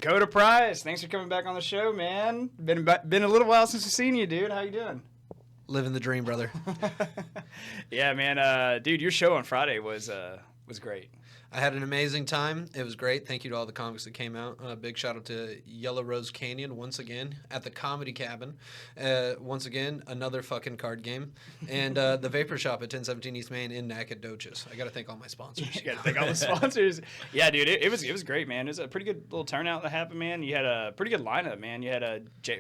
Dakota Price, thanks for coming back on the show, man. Been a little while since we've seen you, dude. How you doing? Living the dream, brother. Yeah, man. Dude, your show on Friday was great. I had an amazing time. It was great. Thank you to all the comics that came out. Big shout out to Yellow Rose Canyon once again at the Comedy Cabin. Once again, another fucking card game. And the Vapor Shop at 1017 East Main in Nacogdoches. I got to thank all my sponsors. You got to thank all the sponsors. Yeah, dude, it was great, man. It was a pretty good little turnout that happened, man. You had a pretty good lineup, man.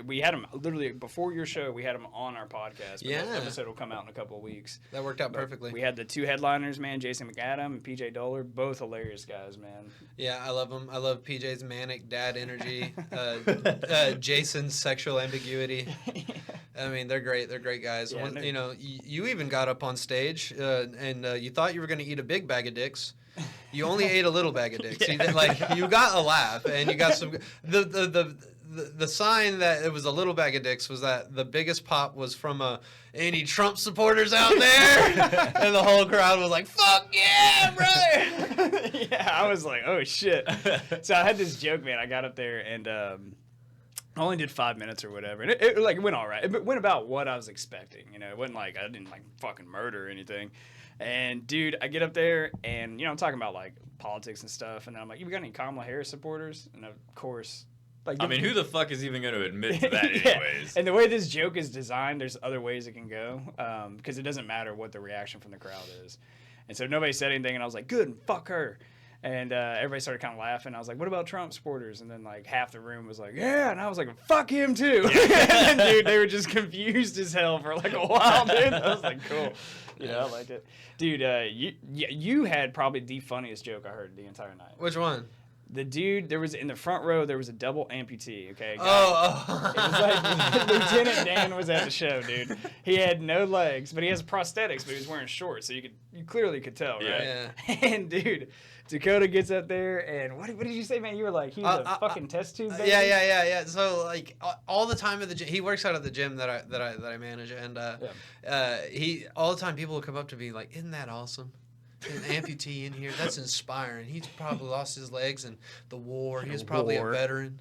We had him literally before your show. We had him on our podcast. Yeah, that episode will come out in a couple of weeks. That worked out perfectly. We had the two headliners, man, Jason McAdam and PJ Dolar, both hilarious guys, man. Yeah, I love them. I love PJ's manic dad energy, Jason's sexual ambiguity. I mean, they're great. They're great guys. Yeah, You even got up on stage and you thought you were going to eat a big bag of dicks. You only ate a little bag of dicks. Yeah. You got a laugh and you got some. The sign that it was a little bag of dicks was that the biggest pop was from any Trump supporters out there, and the whole crowd was like, "Fuck yeah, brother!" Yeah, I was like, "Oh shit!" So I had this joke, man. I got up there and I only did 5 minutes or whatever, and it went all right. It went about what I was expecting. It wasn't like I didn't fucking murder or anything. And dude, I get up there and I'm talking about like politics and stuff, and then I'm like, "You got any Kamala Harris supporters?" And of course. Who the fuck is even going to admit to that anyways? Yeah. And the way this joke is designed, there's other ways it can go because it doesn't matter what the reaction from the crowd is. And so nobody said anything, and I was like, good, fuck her. And everybody started kind of laughing. I was like, what about Trump supporters? And then half the room was like, yeah. And I was like, fuck him too. And then, dude, they were just confused as hell for a while, dude. I was like, cool. Yeah, I liked it. Dude, you had probably the funniest joke I heard the entire night. Which one? The dude, there was in the front row, there was a double amputee, okay? It was like Lieutenant Dan was at the show, dude. He had no legs, but he has prosthetics, but he was wearing shorts, so you clearly could tell, right? Yeah. And, dude, Dakota gets up there, and what did you say, man? You were like, he was a fucking test tube baby? Yeah. So, all the time at the gym, he works out at the gym that I manage, and all the time people will come up to me like, isn't that awesome? An amputee in here, that's inspiring. He's probably lost his legs in the war. He was probably a veteran.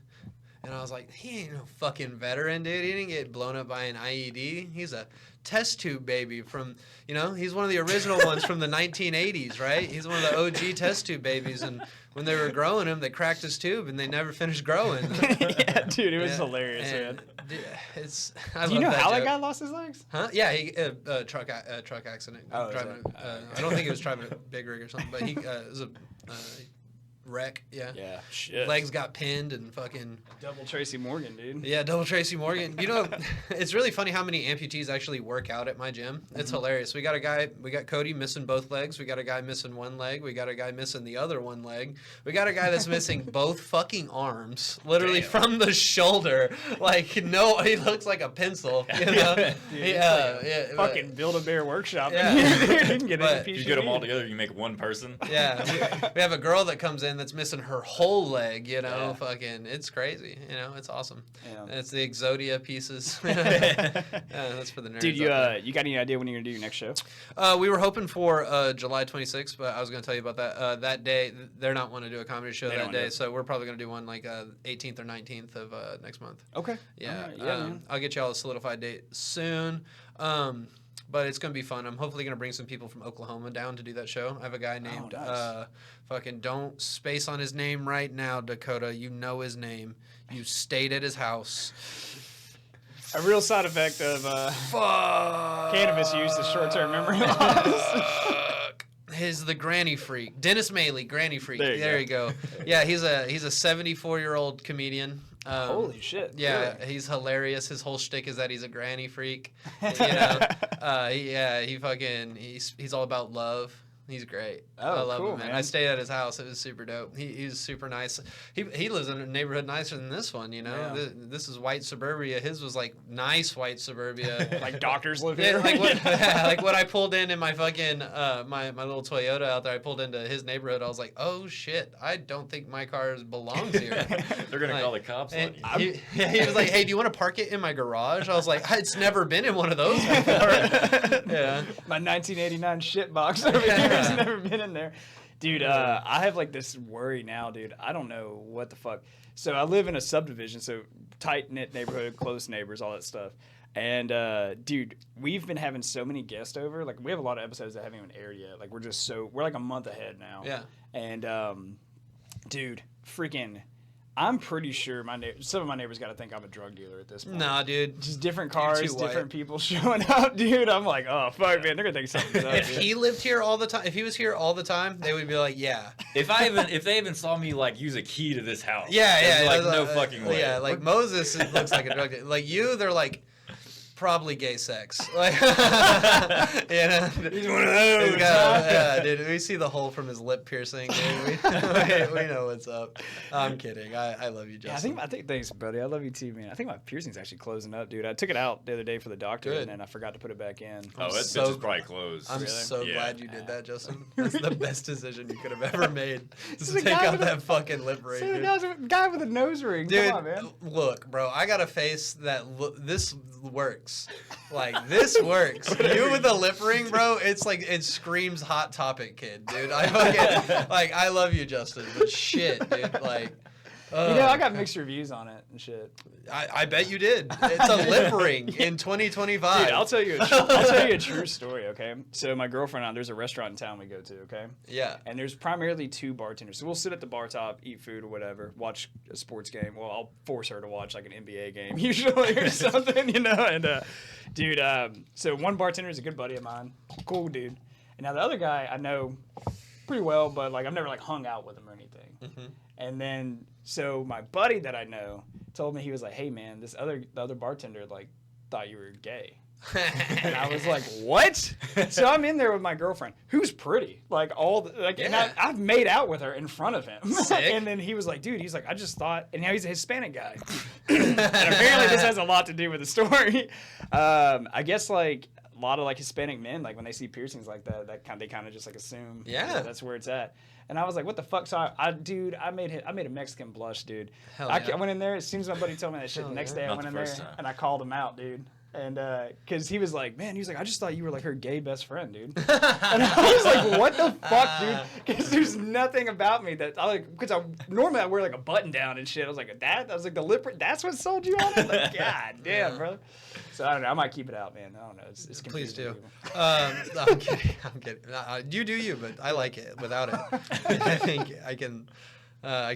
And I was like, he ain't no fucking veteran, dude. He didn't get blown up by an IED. He's a test tube baby from, he's one of the original ones from the 1980s, right? He's one of the OG test tube babies. And when they were growing him, they cracked his tube and they never finished growing. Yeah, dude, it was hilarious, man. Dude, do you know how that guy lost his legs? Huh? Yeah, he truck accident. Oh, driving, I don't think he was driving a big rig or something, but he was a wreck. Yeah. Yeah. Shit. Legs got pinned and fucking double Tracy Morgan, dude. Yeah, double Tracy Morgan. It's really funny how many amputees actually work out at my gym. It's hilarious. We got Cody missing both legs. We got a guy missing one leg. We got a guy missing the other one leg. We got a guy that's missing both fucking arms, literally from the shoulder. He looks like a pencil. Yeah. Fucking Build-A-Bear workshop. Yeah. You can get if you get them all together, you make one person. Yeah. We have a girl that comes in that's missing her whole leg, fucking, it's crazy, it's awesome. Yeah. It's the Exodia pieces. That's for the nerds. Dude, you got any idea when you're gonna do your next show? We were hoping for July 26th, but I was gonna tell you about that. That day, they're not want to do a comedy show that day, so we're probably gonna do one 18th or 19th of next month. Okay. Yeah. Right. I'll get you all a solidified date soon. But it's going to be fun. I'm hopefully going to bring some people from Oklahoma down to do that show. I have a guy named, fucking don't space on his name right now, Dakota. You know his name. You stayed at his house. A real side effect of cannabis use is short-term memory loss. He's the granny freak. Dennis Maley, granny freak. There you go. Yeah, he's a 74-year-old comedian. Holy shit. Yeah, really? He's hilarious. His whole shtick is that he's a granny freak. He's all about love. He's great. I love him, man. I stayed at his house. It was super dope. He was super nice. He lives in a neighborhood nicer than this one, Yeah. This is white suburbia. His was nice white suburbia. Like doctors live here. Like when I pulled in my fucking my little Toyota out there, I pulled into his neighborhood. I was like, oh shit, I don't think my car belongs here. They're gonna call the cops on you. He was like, hey, do you want to park it in my garage? I was like, it's never been in one of those before. Yeah. My 1989 shit box over here. He's never been in there. Dude, I have like this worry now, dude. I don't know what the fuck. So I live in a subdivision, so tight-knit neighborhood, close neighbors, all that stuff. And, dude, we've been having so many guests over. Like, we have a lot of episodes that haven't even aired yet. Like, we're like a month ahead now. Yeah. And, dude, freaking... I'm pretty sure some of my neighbors got to think I'm a drug dealer at this point. Nah, dude. Just different cars, different people showing up, dude. I'm like, oh, fuck, man. They're going to think something's up. If he lived here all the time, if he was here all the time, they would be like, yeah. If they even saw me, like, use a key to this house. Yeah. Like, no fucking way. Yeah, like, Moses looks like a drug dealer. Like, you, they're like... Probably gay sex. Like, you know, he's one of those. Yeah, dude. We see the hole from his lip piercing. Dude. We know what's up. I'm kidding. I love you, Justin. Yeah, I think. Thanks, buddy. I love you too, man. I think my piercing's actually closing up, dude. I took it out the other day for the doctor, and then I forgot to put it back in. That bitch is probably closed. I'm so glad you did that, Justin. That's the best decision you could have ever made. Just to take out that fucking lip ring. Dude. Guy with a nose ring. Dude, come on, man. Look, bro. I got a face that this works. Like, this works. You with a lip ring, bro, it's like, it screams Hot Topic kid, dude. I love you, Justin, but shit, dude, like... I got mixed reviews on it and shit. I bet you did. It's a lip ring in 2025. Dude, I'll tell you a true story, okay? So my girlfriend and I, there's a restaurant in town we go to, okay? Yeah. And there's primarily 2 bartenders. So we'll sit at the bar top, eat food or whatever, watch a sports game. Well, I'll force her to watch like an NBA game usually or something, you know? And, dude, so one bartender is a good buddy of mine. Cool dude. And now the other guy I know pretty well, but like I've never like hung out with him or anything. Mm-hmm. And then, so my buddy that I know told me, he was like, hey man, the other bartender like thought you were gay. And I was like, what? So I'm in there with my girlfriend, who's pretty, like and I've made out with her in front of him. And then he was like, dude, he's like, I just thought, and now he's a Hispanic guy. And apparently this has a lot to do with the story. I guess like a lot of like Hispanic men, like when they see piercings like that, they kind of just like assume, that's where it's at. And I was like, what the fuck? So I made a Mexican blush, dude. I went in there as soon as my buddy told me that shit. The next day I went in there and I called him out, dude. And because he was like, man, he was like, I just thought you were like her gay best friend, dude. And I was like, what the fuck, dude? Because there's nothing about me that because normally I wear like a button down and shit. I was like, I was like, the lip, that's what sold you on it? Like, god damn, bro. So I don't know. I might keep it out, man. I don't know. It's Please do. I'm kidding. You do you, but I like it without it. I think I can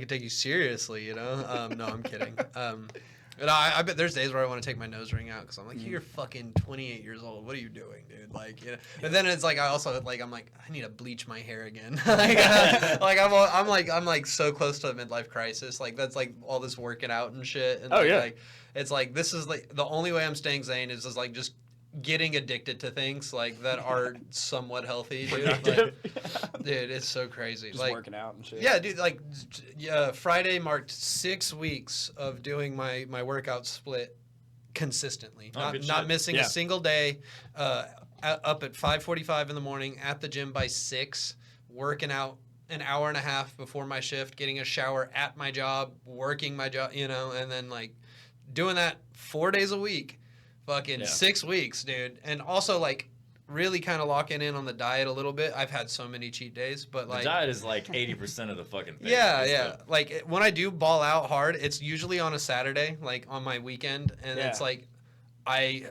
take you seriously, you know? No, I'm kidding. But I bet there's days where I want to take my nose ring out because I'm like, you're fucking 28 years old. What are you doing, dude? Like, you know. But then it's like I need to bleach my hair again. I'm like so close to a midlife crisis. Like that's like all this working out and shit. And like, it's like this is like the only way I'm staying sane is like just getting addicted to things like that are somewhat healthy, dude. Like, dude, it's so crazy. Just like working out and shit. Yeah, dude. Like, Friday marked 6 weeks of doing my workout split consistently, not missing a single day. Up at 5:45 in the morning, at the gym by 6, working out an hour and a half before my shift, getting a shower at my job, working my job, you know, and then like doing that 4 days a week. Fucking 6 weeks, dude. And also, like, really kind of locking in on the diet a little bit. I've had so many cheat days, but, like... The diet is, like, 80% of the fucking thing. Yeah. Like, when I do ball out hard, it's usually on a Saturday, like, on my weekend. And it's, like, I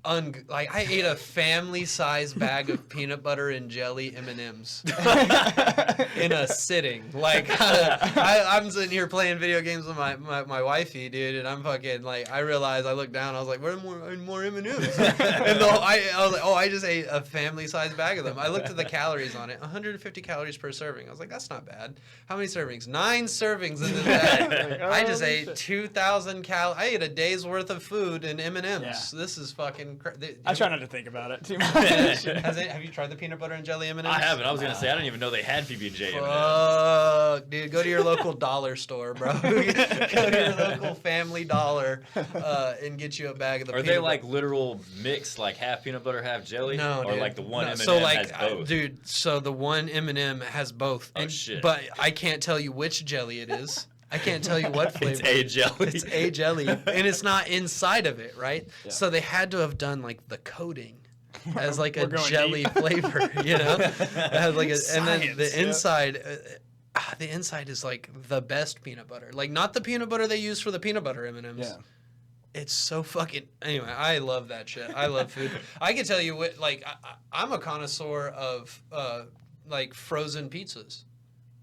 ate a family-sized bag of peanut butter and jelly M&Ms in a sitting. Like, I'm sitting here playing video games with my wifey, dude, and I'm fucking, like, I realized, I looked down, I was like, where are more M&Ms? And I was like, I just ate a family-sized bag of them. I looked at the calories on it, 150 calories per serving. I was like, that's not bad. How many servings? 9 servings in this bag. I just ate 2,000 calories. I ate a day's worth of food in M&Ms. Yeah. This is fucking I try not to think about it too much. Have you tried the peanut butter and jelly M&Ms? I haven't. I was going to say, I didn't even know they had PB&J M&Ms. Fuck, dude. Go to your local dollar store, bro. Go to your local Family Dollar and get you a bag of the peanut butter. Are they like literal mixed, like half peanut butter, half jelly? No, or dude. like the one M&M so like, has both? Dude, so the one M&M has both. Oh, shit. But I can't tell you which jelly it is. I can't tell you what flavor. It's a jelly. It's a jelly. And it's not inside of it, right? Yeah. So they had to have done like the coating as like a We're going jelly deep. flavor, you know. It has like and then the Science, yeah. inside. The inside is like the best peanut butter. Like not the peanut butter they use for the peanut butter M&Ms. Yeah. It's so fucking. Anyway, I love that shit. I love food. I can tell you what. Like I'm a connoisseur of like frozen pizzas.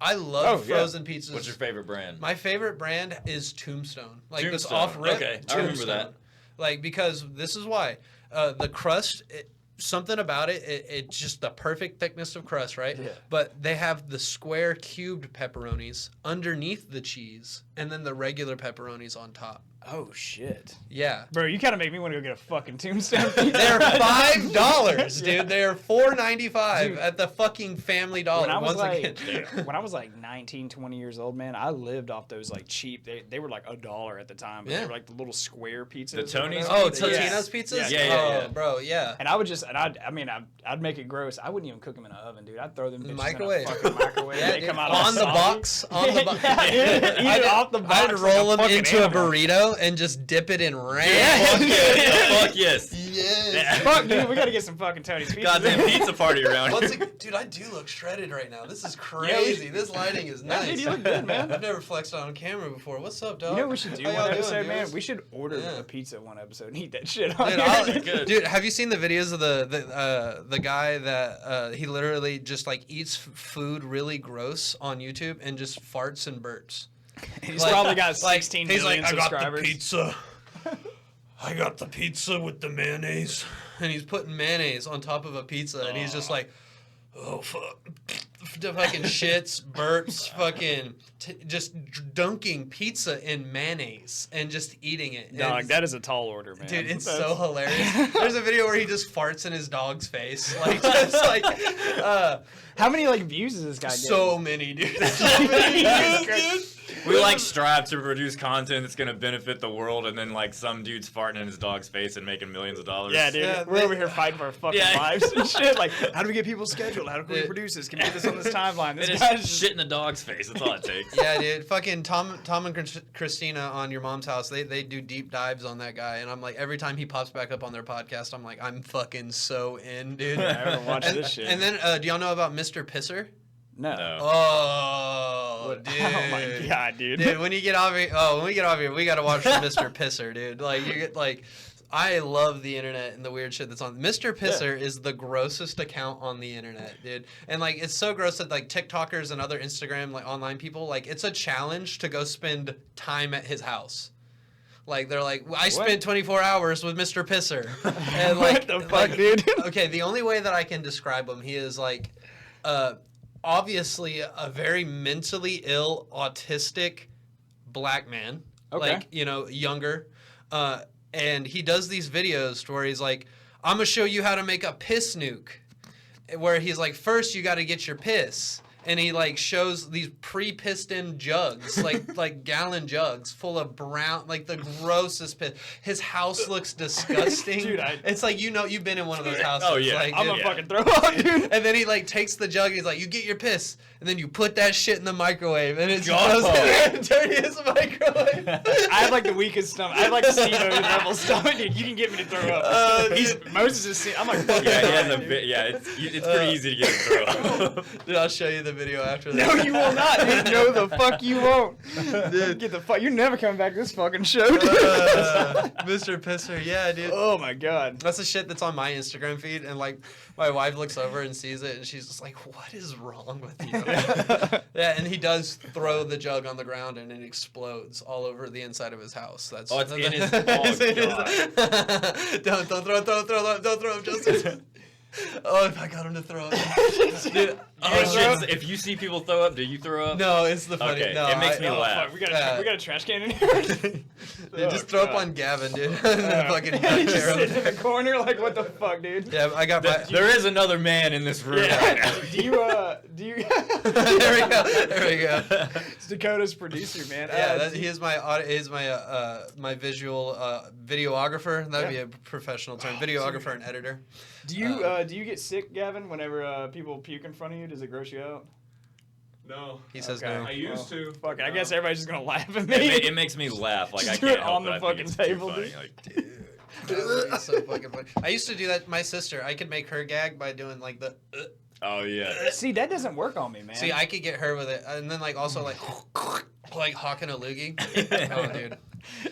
I love frozen pizzas. What's your favorite brand? My favorite brand is Tombstone. Like this Tombstone. off rip. Okay, I remember that. Like because this is why the crust. Something about it, it's just the perfect thickness of crust, right? Yeah. But they have the square cubed pepperonis underneath the cheese, and then the regular pepperonis on top. Oh shit. Yeah. Bro, you kind of make me want to go get a fucking Tombstone pizza. They're $5, dude. Yeah. They're $4.95 Dude, at the fucking Family Dollar. When I was once like, when I was like 19, 20 years old, man, I lived off those like cheap. They were like $1 at the time. But Yeah. they were like the little square pizzas. The Tony's Oh, pizzas? Totino's pizzas? Yeah. Oh, bro, yeah. And I would just, I'd make it gross. I wouldn't even cook them in an oven, dude. I'd throw them bitches Microwave. in a fucking microwave. Yeah, They dude. come out on all the soggy. box. On the box. Yeah, dude. Eat it off the box. I'd like roll a them fucking into animal. a burrito and just dip it in ranch. Fuck yes. Fuck yes. Yes. Fuck, dude, we gotta get some fucking Tony's pizza. Goddamn pizza party around Once here. again, dude, I do look shredded right now. This is crazy. This lighting is Yeah, nice. dude, you look good, man. I've never flexed on camera before. What's up, dog? You know what we should do How one y'all doing, episode, man? dudes? We should order Yeah. a pizza one episode and eat that shit on Dude, here. Good. dude, have you seen the videos of the guy that he literally just like eats food really gross on YouTube and just farts and burps? He's probably got like, 16 he's million like, subscribers. I got the pizza. I got the pizza with the mayonnaise. And he's putting mayonnaise on top of a pizza, and he's just like, oh, fuck. Fucking shits, burps, fucking just dunking pizza in mayonnaise and just eating it. Dog, And- that is a tall order, man. Dude, it's That's- so hilarious. There's a video where he just farts in his dog's face. Like, just like, How many like views is this guy getting? so many, dude. So many views, dude. We like strive to produce content that's gonna benefit the world, and then like some dude's farting in his dog's face and making millions of dollars. Yeah, dude. Yeah, We're man. over here fighting for our fucking Yeah. lives and shit. Like, how do we get people scheduled? How do we Dude. produce this? Can we get this on this timeline? It This is guy's just... shit in the dog's face. That's all it takes. Yeah, dude. Fucking Tom and Christina on Your Mom's House, they do deep dives on that guy. And I'm like, every time he pops back up on their podcast, I'm like, I'm fucking so in, dude. I haven't watched and, this shit. And then, do y'all know about Mr. Pisser? No. No. Oh, dude. Oh my god, dude. Dude, when we get off here, we gotta watch Mr. Pisser, dude. Like you get like, I love the internet and the weird shit that's on. Mr. Pisser is the grossest account on the internet, dude. And like, it's so gross that like TikTokers and other Instagram like online people, like it's a challenge to go spend time at his house. Like they're like, I spent 24 hours with Mr. Pisser, and like, What the fuck, dude? Okay, the only way that I can describe him, he is like, obviously a very mentally ill, autistic black man. Okay. Like, you know, younger. And he does these videos where he's like, I'm going to show you how to make a piss nuke. Where he's like, first you got to get your piss. And he like shows these pre-pissed in jugs, like gallon jugs full of brown, like the grossest piss. His house looks disgusting. Dude, it's like, you know, you've been in one of those houses. Oh, yeah. Like, I'm dude, gonna fucking throw up, dude. and then he like takes the jug and he's like, you get your piss. And then you put that shit in the microwave. And it's God. goes dirty as a microwave. I have like the weakest stomach. I have like Steve level stomach. Dude, you can get me to throw up. Moses is. I'm like, fuck Yeah, he that, has a dude. bit. Yeah, it's pretty easy to get him throw up. Dude, I'll show you the video after No, this. you will not, dude. No, the fuck you won't. Dude, get the fuck. You're never coming back to this fucking show, dude. Mr. Pisser, yeah, dude. Oh my god. That's the shit that's on my Instagram feed, and like my wife looks over and sees it, and she's just like, "What is wrong with you?" Yeah, and he does throw the jug on the ground, and it explodes all over the inside of his house. That's Oh, it's in his- It's in his- oh, don't throw him, Joseph. Oh, if I got him to throw up. Dude, Oh, shit. If you see people throw up, do you throw up? no, it's the funny. Okay, No, it makes me Oh, laugh. fuck, we got a trash can in here. Dude, Oh, just throw up God. on Gavin, dude. The fucking duck He's just chair over sitting in there. the corner, like, what the fuck, dude? Yeah, I got my. There is another man in this room right now. Do you? There we go. There we go. It's Dakota's producer, man. Yeah, he is my visual videographer. That would be a professional term. Videographer and editor. do you get sick, Gavin, whenever people puke in front of you? Does it gross you out? No. He says Okay. no. I used to. Fuck it. I guess everybody's just gonna laugh at It, me. it makes me laugh. Like Just I do can't it help on it. the I think fucking it's too table, funny. dude. Like, That would be so fucking funny. I used to do that. My sister, I could make her gag by doing like the. Oh yeah. See, that doesn't work on me, man. See, I could get her with it, and then like also like hawking a loogie. Oh, dude.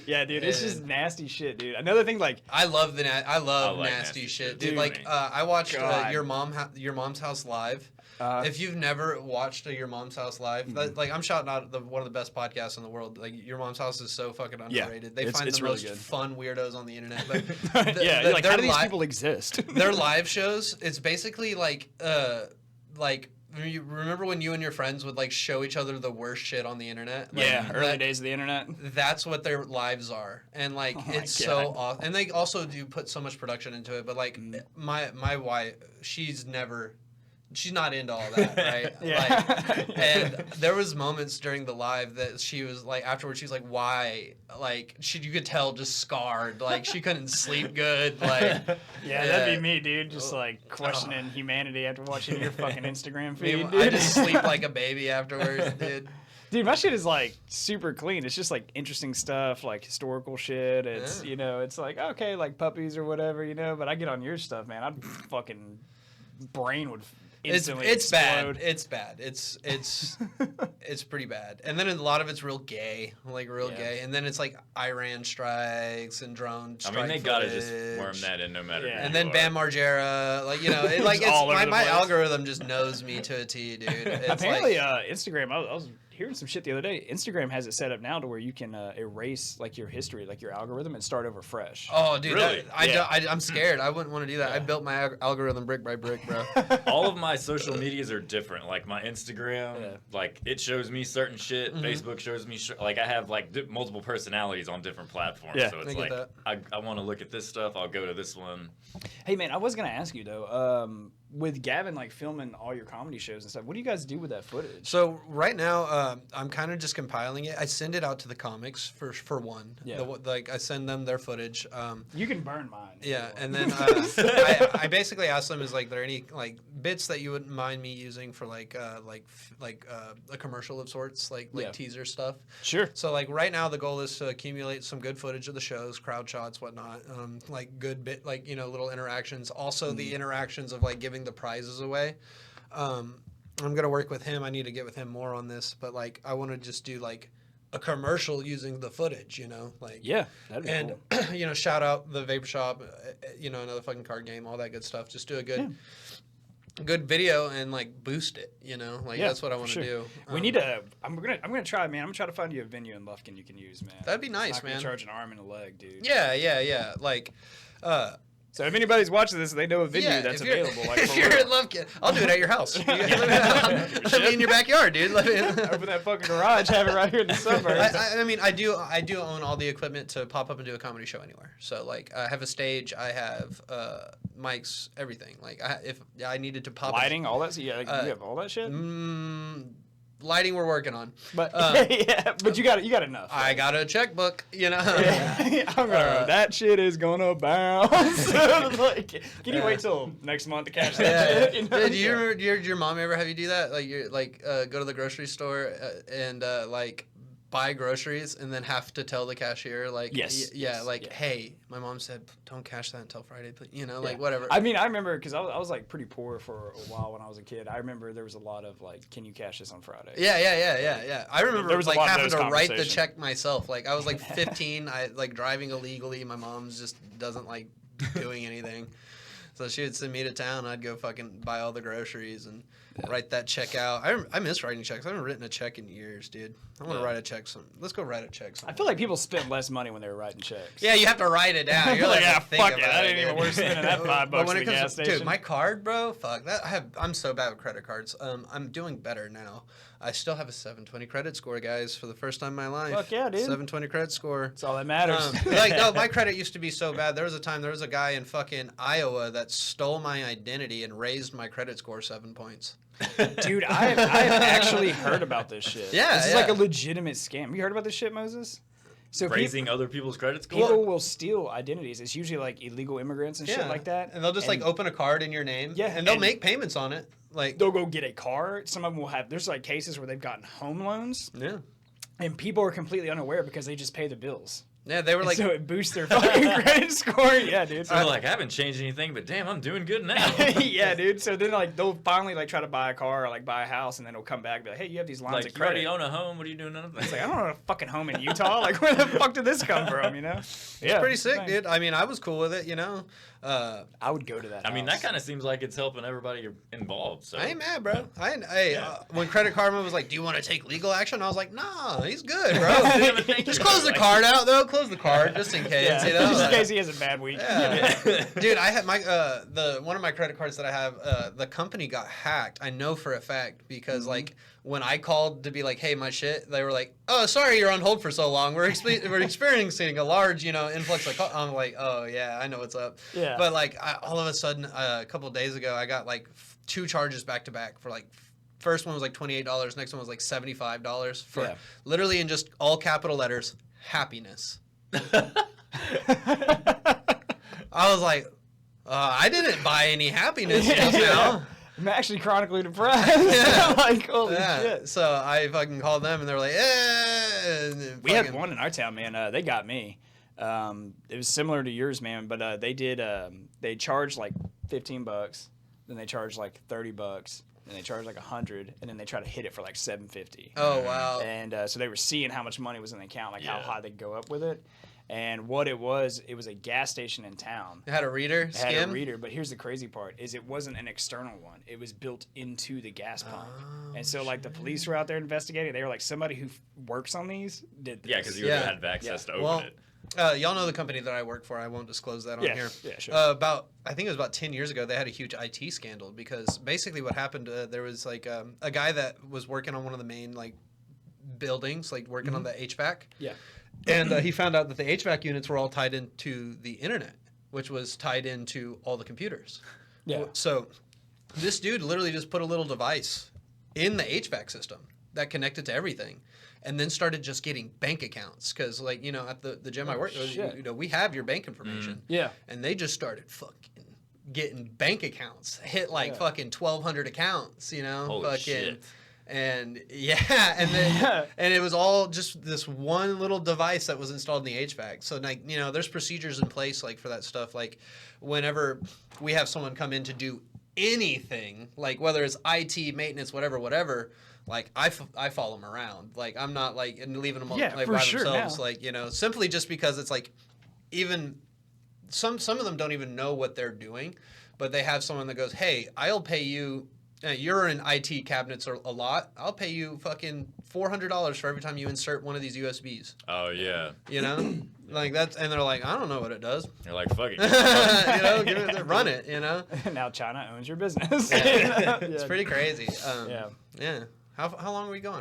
Yeah, dude, it's just nasty shit, dude. Another thing, like I love I like nasty shit, dude. dude. Like I watched God. Your Mom's House live. If you've never watched Your Mom's House live, like I'm shouting out one of the best podcasts in the world. Like Your Mom's House is so fucking underrated. They find the really most good. fun weirdos on the internet. But you're like, how do these li- people exist? their live shows, it's basically like you remember when you and your friends would like show each other the worst shit on the internet? Like, Yeah, early days of the internet. That's what their lives are, and like it's so awesome. And they also do put so much production into it. But like my wife, she's not into all that, right? Yeah. Like, and there was moments during the live that she was like, afterwards, she's like, why? Like, you could tell just scarred. Like, she couldn't sleep good. Like, Yeah, that'd be me, dude. Just like questioning humanity after watching your fucking Instagram feed, dude. I just sleep like a baby afterwards, dude. Dude, my shit is like super clean. It's just like interesting stuff, like historical shit. It's it's like okay, like puppies or whatever, But I get on your stuff, man. I'd fucking brain would instantly explode. It's bad. It's pretty bad. And then a lot of it's real gay, like real gay. And then it's like Iran strikes and drone strike they gotta footage. just worm that in no matter. Yeah. who And you then are. Bam Margera, like all over the my place. algorithm just knows me to a T, dude. It's Apparently, like, Instagram. I was hearing some shit the other day. Instagram has it set up now to where you can erase like your history, like your algorithm, and start over fresh. oh, dude, Really? I'm scared. I wouldn't want to do that. I built my algorithm brick by brick, bro. All of my social medias are different. Like my Instagram, like it shows me certain shit. Facebook shows me like I have like multiple personalities on different platforms. Yeah. So I it's get like I want to look at this stuff. I'll go to this one. Hey man, I was gonna ask you though. With Gavin like filming all your comedy shows and stuff, what do you guys do with that footage? So right now, I'm kind of just compiling it. I send it out to the comics for one. Yeah. Like I send them their footage. You can burn mine. Yeah, and then I basically asked them, is like there any like bits that you wouldn't mind me using for like a commercial of sorts, like teaser stuff. Sure. So like right now the goal is to accumulate some good footage of the shows, crowd shots, whatnot, like good bit, like little interactions. Also the interactions of like giving the prizes away. I'm gonna work with him. I need to get with him more on this, but like I want to just do like a commercial using the footage, like Yeah, that'd be and cool. shout out the Vape Shop, another fucking card game, all that good stuff. Just do a good video and like boost it, that's what I want to do. We need to. I'm gonna try, man. I'm gonna try to find you a venue in Lufkin you can use, man. That'd be nice, It's not gonna man. Charge an arm and a leg, dude. Yeah. Like, So if anybody's watching this, they know a venue that's if you're- available. Like, if for you're real. in Lufkin, I'll do it at your house. Let me in your backyard, dude. Let me. Open that fucking garage, have it right here in the suburbs. I mean, I do own all the equipment to pop up and do a comedy show anywhere. So like, I have a stage, I have mics, everything. Like, if I needed to pop Lighting, all that. You have all that shit. lighting, we're working on. But but you got enough. I got a checkbook, That shit is gonna bounce. Like, can you wait till next month to cash that shit? Did you remember? Did your mom ever have you do that? Like, you're like go to the grocery store and like buy groceries and then have to tell the cashier like, hey, my mom said don't cash that until Friday, but like whatever. I mean, I remember because I was like pretty poor for a while when I was a kid. I remember there was a lot of like, can you cash this on Friday? Yeah. I remember There was a like lot of having those to write the conversations. check myself. Like I was like 15, I like driving illegally. My mom's just doesn't like doing anything. So she would send me to town. I'd go fucking buy all the groceries and write that check out. I miss writing checks. I haven't written a check in years, dude. I want to write a check. Let's go write a check. I feel like people spent less money when they were writing checks. Yeah, you have to write it down. You're like, like, fuck it. That ain't even worth spending that $5 But when at it the comes gas to, station. dude, my card, bro, fuck that. I'm so bad with credit cards. I'm doing better now. I still have a 720 credit score, guys, for the first time in my life. Fuck yeah, dude. 720 credit score. That's all that matters. No, my credit used to be so bad. There was a guy in fucking Iowa that stole my identity and raised my credit score 7 points. Dude, I've actually heard about this shit. Yeah, this is yeah. like a legitimate scam. You heard about this shit, Moses? So Raising other people's credit score? people will steal identities. It's usually like illegal immigrants and shit like that. And they'll just like open a card in your name. Yeah, And they'll and- make payments on it. Like, They'll go get a car. Some of them will have. There's like cases where they've gotten home loans, yeah. and people are completely unaware because they just pay the bills. Yeah, they were like, so it boosts their fucking credit score. Yeah, dude. So they're like, I haven't changed anything, but damn, I'm doing good now. Yeah, dude. So then like they'll finally like try to buy a car or like buy a house, and then it'll come back and be like, hey, you have these lines Like, of you already credit. own a home. What are you doing? None of It's that. like, I don't own a fucking home in Utah. Like, where the fuck did this come from? You know? it's pretty sick, dude. I mean, I was cool with it, you know. I would go to that. I mean, house. that kind of seems like it's helping everybody involved. So I ain't mad, bro. When Credit Karma was like, do you want to take legal action? I was like, nah, he's good, bro. Just close the card out, though. Close the card, just in case, Yeah, you know. just in case he has a bad week. Yeah. Dude, I had my one of my credit cards that I have, the company got hacked. I know for a fact because like when I called to be like, hey, my shit, they were like, oh, sorry, you're on hold for so long. We're experiencing a large, influx. I'm like, oh yeah, I know what's up. Yeah. But like all of a sudden, a couple of days ago, I got like 2 charges back to back for like. First one was like $28. Next one was like $75 for literally in just all capital letters, happiness. I was like, I didn't buy any happiness just now. I'm actually chronically depressed. Like, holy shit. So I fucking called them and they were like, We had one in our town, man. They got me. It was similar to yours, man, but they charged like $15, then they charged like $30, and they charged like $100, and then they try to hit it for like $750. Oh wow! And so they were seeing how much money was in the account, like how high they go up with it. And what it was a gas station in town. It had a reader, It had a reader, but here's the crazy part: is it wasn't an external one. It was built into the gas pump. And so, like, the police were out there investigating. They were like, somebody who works on these did this. Yeah, because you would have had access to open it. Y'all know the company that I work for. I won't disclose that on here. Yeah, sure. I think it was about 10 years ago, they had a huge IT scandal because basically what happened, there was like a guy that was working on one of the main like buildings, like working on the HVAC. Yeah. And he found out that the HVAC units were all tied into the internet, which was tied into all the computers. Yeah. So this dude literally just put a little device in the HVAC system that connected to everything. And then started just getting bank accounts because, like, at the gym I work, we have your bank information. Yeah. And they just started fucking getting bank accounts, hit like fucking 1,200 accounts, Holy fucking, shit. and and then and it was all just this one little device that was installed in the HVAC. So like, there's procedures in place like for that stuff. Like, whenever we have someone come in to do anything, like whether it's IT, maintenance, whatever. Like, I follow them around. Like, I'm not, like, and leaving them like, by themselves. Now. Like, simply just because it's, like, even some of them don't even know what they're doing. But they have someone that goes, hey, I'll pay you. You're in IT cabinets a lot. I'll pay you fucking $400 for every time you insert one of these USBs. Oh, yeah. Like that's, and they're like, I don't know what it does. You're like, fuck it. Run it, Now China owns your business. It's pretty crazy. Yeah. How long are we going?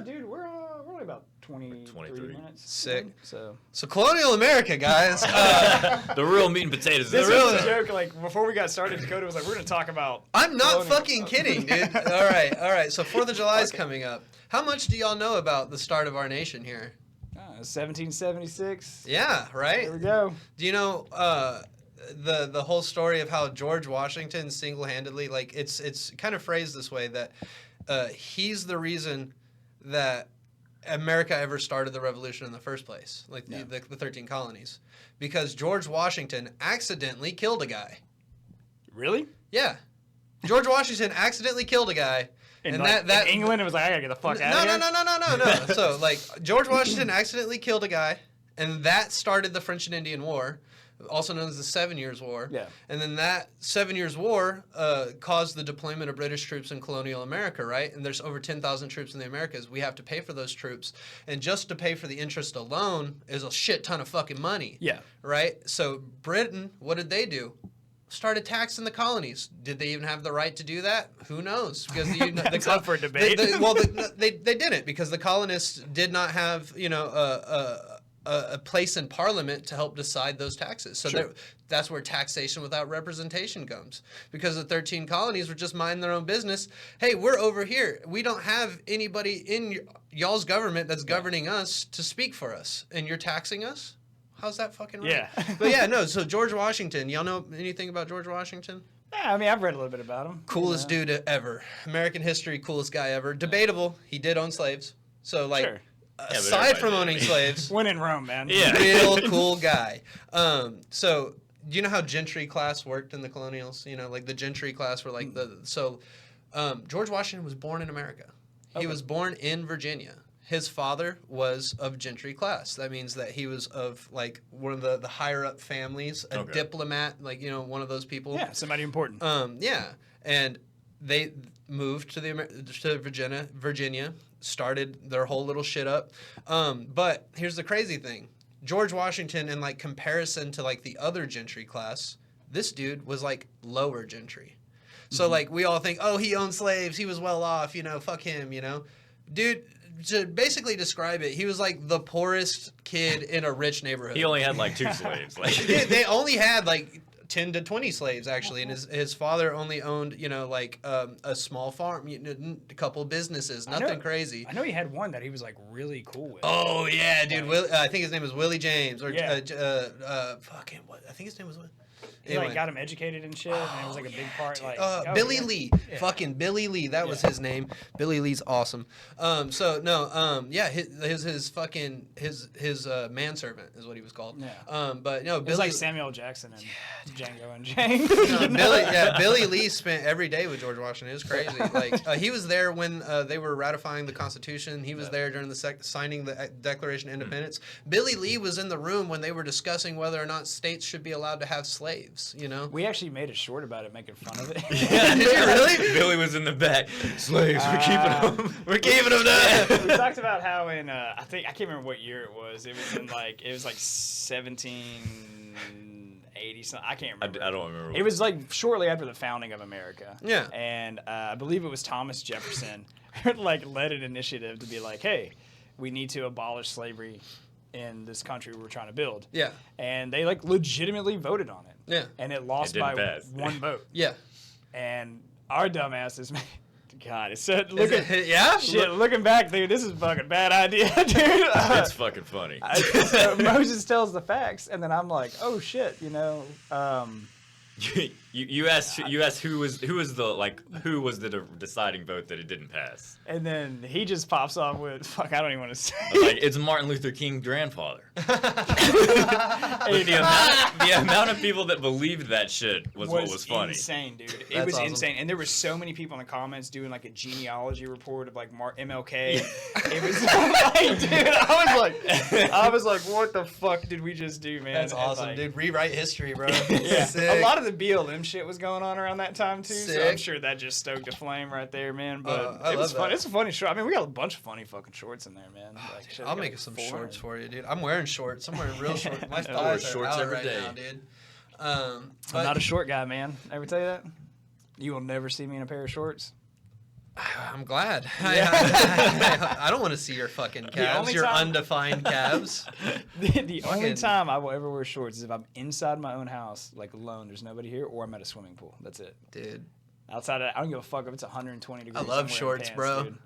Dude, we're only about 23 minutes. Sick. So colonial America, guys. The real meat and potatoes. This was a joke. Like, before we got started, Dakota was like, we're going to talk about... I'm not fucking kidding, dude. All right. So 4th of July is coming up. How much do y'all know about the start of our nation here? 1776. Yeah, right? There we go. Do you know the whole story of how George Washington single-handedly, like, it's kind of phrased this way, that he's the reason that America ever started the revolution in the first place, like the 13 colonies, because George Washington accidentally killed a guy. Really? Yeah. George Washington accidentally killed a guy. In England, it was like, I gotta get the fuck out of here. No. So, like, George Washington accidentally killed a guy, and that started the French and Indian War, also known as the 7 Years' War. Yeah. And then that 7 Years' War caused the deployment of British troops in colonial America, right? And there's over 10,000 troops in the Americas. We have to pay for those troops. And just to pay for the interest alone is a shit ton of fucking money. Yeah. Right? So Britain, what did they do? Started taxing the colonies. Did they even have the right to do that? Who knows? Because That's up for debate. They didn't, because the colonists did not have a place in Parliament to help decide those taxes. So that's where taxation without representation comes, because the 13 colonies were just minding their own business. Hey, we're over here. We don't have anybody in y'all's government that's governing us to speak for us, and you're taxing us? How's that fucking right? Yeah. But yeah, no, so George Washington, y'all know anything about George Washington? Yeah, I mean, I've read a little bit about him. Coolest dude ever. American history, coolest guy ever. Debatable. He did own slaves. So, like, aside from owning slaves, when in Rome, man. Yeah. real cool guy. So do you know how gentry class worked in the colonials? You know, like the gentry class were like George Washington was born in America. He was born in Virginia. His father was of gentry class. That means that he was of like one of the higher up families, a diplomat, like, you know, one of those people. Yeah, somebody important. Yeah, and they moved to Virginia, started their whole little shit up. But here's the crazy thing: George Washington, in like comparison to like the other gentry class, this dude was like lower gentry. So like we all think, oh, he owned slaves, he was well off, you know, fuck him, you know, dude. To basically describe it, he was like the poorest kid in a rich neighborhood. He only had like 2 slaves. Like they only had like 10 to 20 slaves actually, and his father only owned, you know, like a small farm, you know, a couple businesses, nothing crazy. I know he had one that he was like really cool with. Oh yeah, dude. I think his name was Willie James, or fucking what? I think his name was. He like got him educated and shit, and it was like a big part. Like Billy Lee, fucking Billy Lee, that was his name. Billy Lee's awesome. His manservant is what he was called. Yeah. But no, it was Billy, like Samuel Jackson and Django and Jane. Billy Lee spent every day with George Washington. It was crazy. Like he was there when they were ratifying the Constitution. He was there during the signing the Declaration of Independence. Billy Lee was in the room when they were discussing whether or not states should be allowed to have slaves. You know, we actually made a short about it, making fun of it. Yeah, did you really? Billy was in the back. Slaves, we're keeping them. We're keeping them down. We talked about how in I can't remember what year it was. It was in like 1780 something. I can't remember. I don't remember. It was like shortly after the founding of America. Yeah. And I believe it was Thomas Jefferson like led an initiative to be like, hey, we need to abolish slavery in this country we're trying to build. Yeah. And they like legitimately voted on it. Yeah. And it lost by one vote. Yeah. And our dumbasses, man, God, it said, looking back, dude, this is a fucking bad idea, dude. It's fucking funny. So Moses tells the facts, and then I'm like, oh shit, you know. You asked who was the deciding vote that it didn't pass, and then he just pops off with fuck. I don't even want to say. Like it's Martin Luther King's grandfather. the amount of people that believed that shit was what was funny. Insane, dude. It was awesome. Insane, and there were so many people in the comments doing like a genealogy report of like MLK. It was like, dude, I was like, what the fuck did we just do, man? That's awesome, like, dude. Rewrite history, bro. Yeah. Sick. A lot of the BLM shit was going on around that time too, Sick. so I'm sure that just stoked a flame right there, man. But it was fun. It's a funny short. I mean, we got a bunch of funny fucking shorts in there, man. Like, dude, I'll make some shorts for you, dude. I'm wearing shorts. I'm wearing real shorts. My thighs are shorts out every right day. now, dude. I'm not a short guy, man. Ever tell you that? You will never see me in a pair of shorts. I'm glad. I don't want to see your fucking calves, your undefined calves. The only time I will ever wear shorts is if I'm inside my own house, like alone, there's nobody here, or I'm at a swimming pool. That's it. Dude. Outside of that, I don't give a fuck if it's 120 degrees. I love shorts, pants, bro. Dude.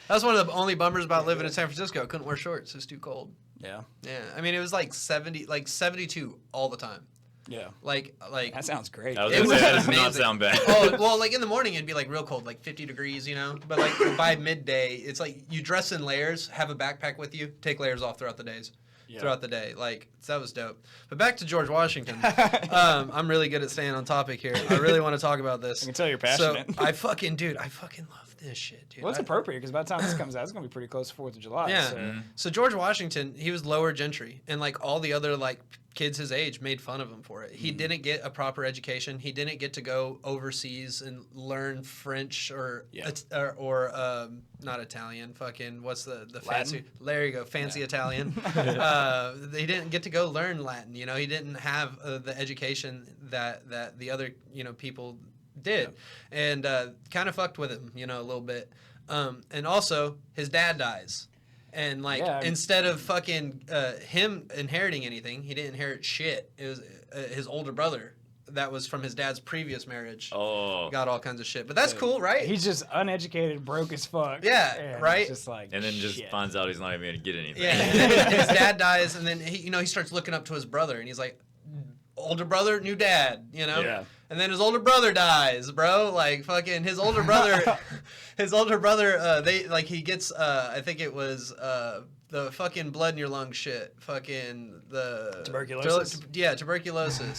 That's one of the only bummers about living in San Francisco. I couldn't wear shorts. It's too cold. Yeah. Yeah. I mean, it was like 72 all the time. Yeah. Like that sounds great. That does not sound bad. Oh, well, like in the morning it'd be like real cold, like 50 degrees, you know. But like by midday, it's like you dress in layers, have a backpack with you, take layers off throughout the days. Yeah. Throughout the day. Like, that was dope. But back to George Washington. I'm really good at staying on topic here. I really want to talk about this. I can tell you're passionate. So, I fucking love this shit, dude. Well, it's appropriate because by the time this comes out, it's going to be pretty close to 4th of July. Yeah. So. So George Washington, he was lower gentry. And, like, all the other, like, kids his age made fun of him for it. He didn't get a proper education. He didn't get to go overseas and learn French or not Italian. Fucking what's the fancy? There you go, fancy Italian. He didn't get to go learn Latin. You know, he didn't have the education that the other people did, and kind of fucked with him, a little bit. And also, his dad dies. And, instead of fucking him inheriting anything, he didn't inherit shit. It was his older brother that was from his dad's previous marriage. Oh. Got all kinds of shit. But that's cool, right? He's just uneducated, broke as fuck. Yeah, right? Just like, and then just finds out he's not even going to get anything. Yeah, and then his dad dies, and then he starts looking up to his brother, and he's like, older brother, new dad, Yeah. And then his older brother dies, bro. Like, fucking his older brother, he gets, I think it was the fucking blood in your lung shit, fucking the tuberculosis. Tuberculosis.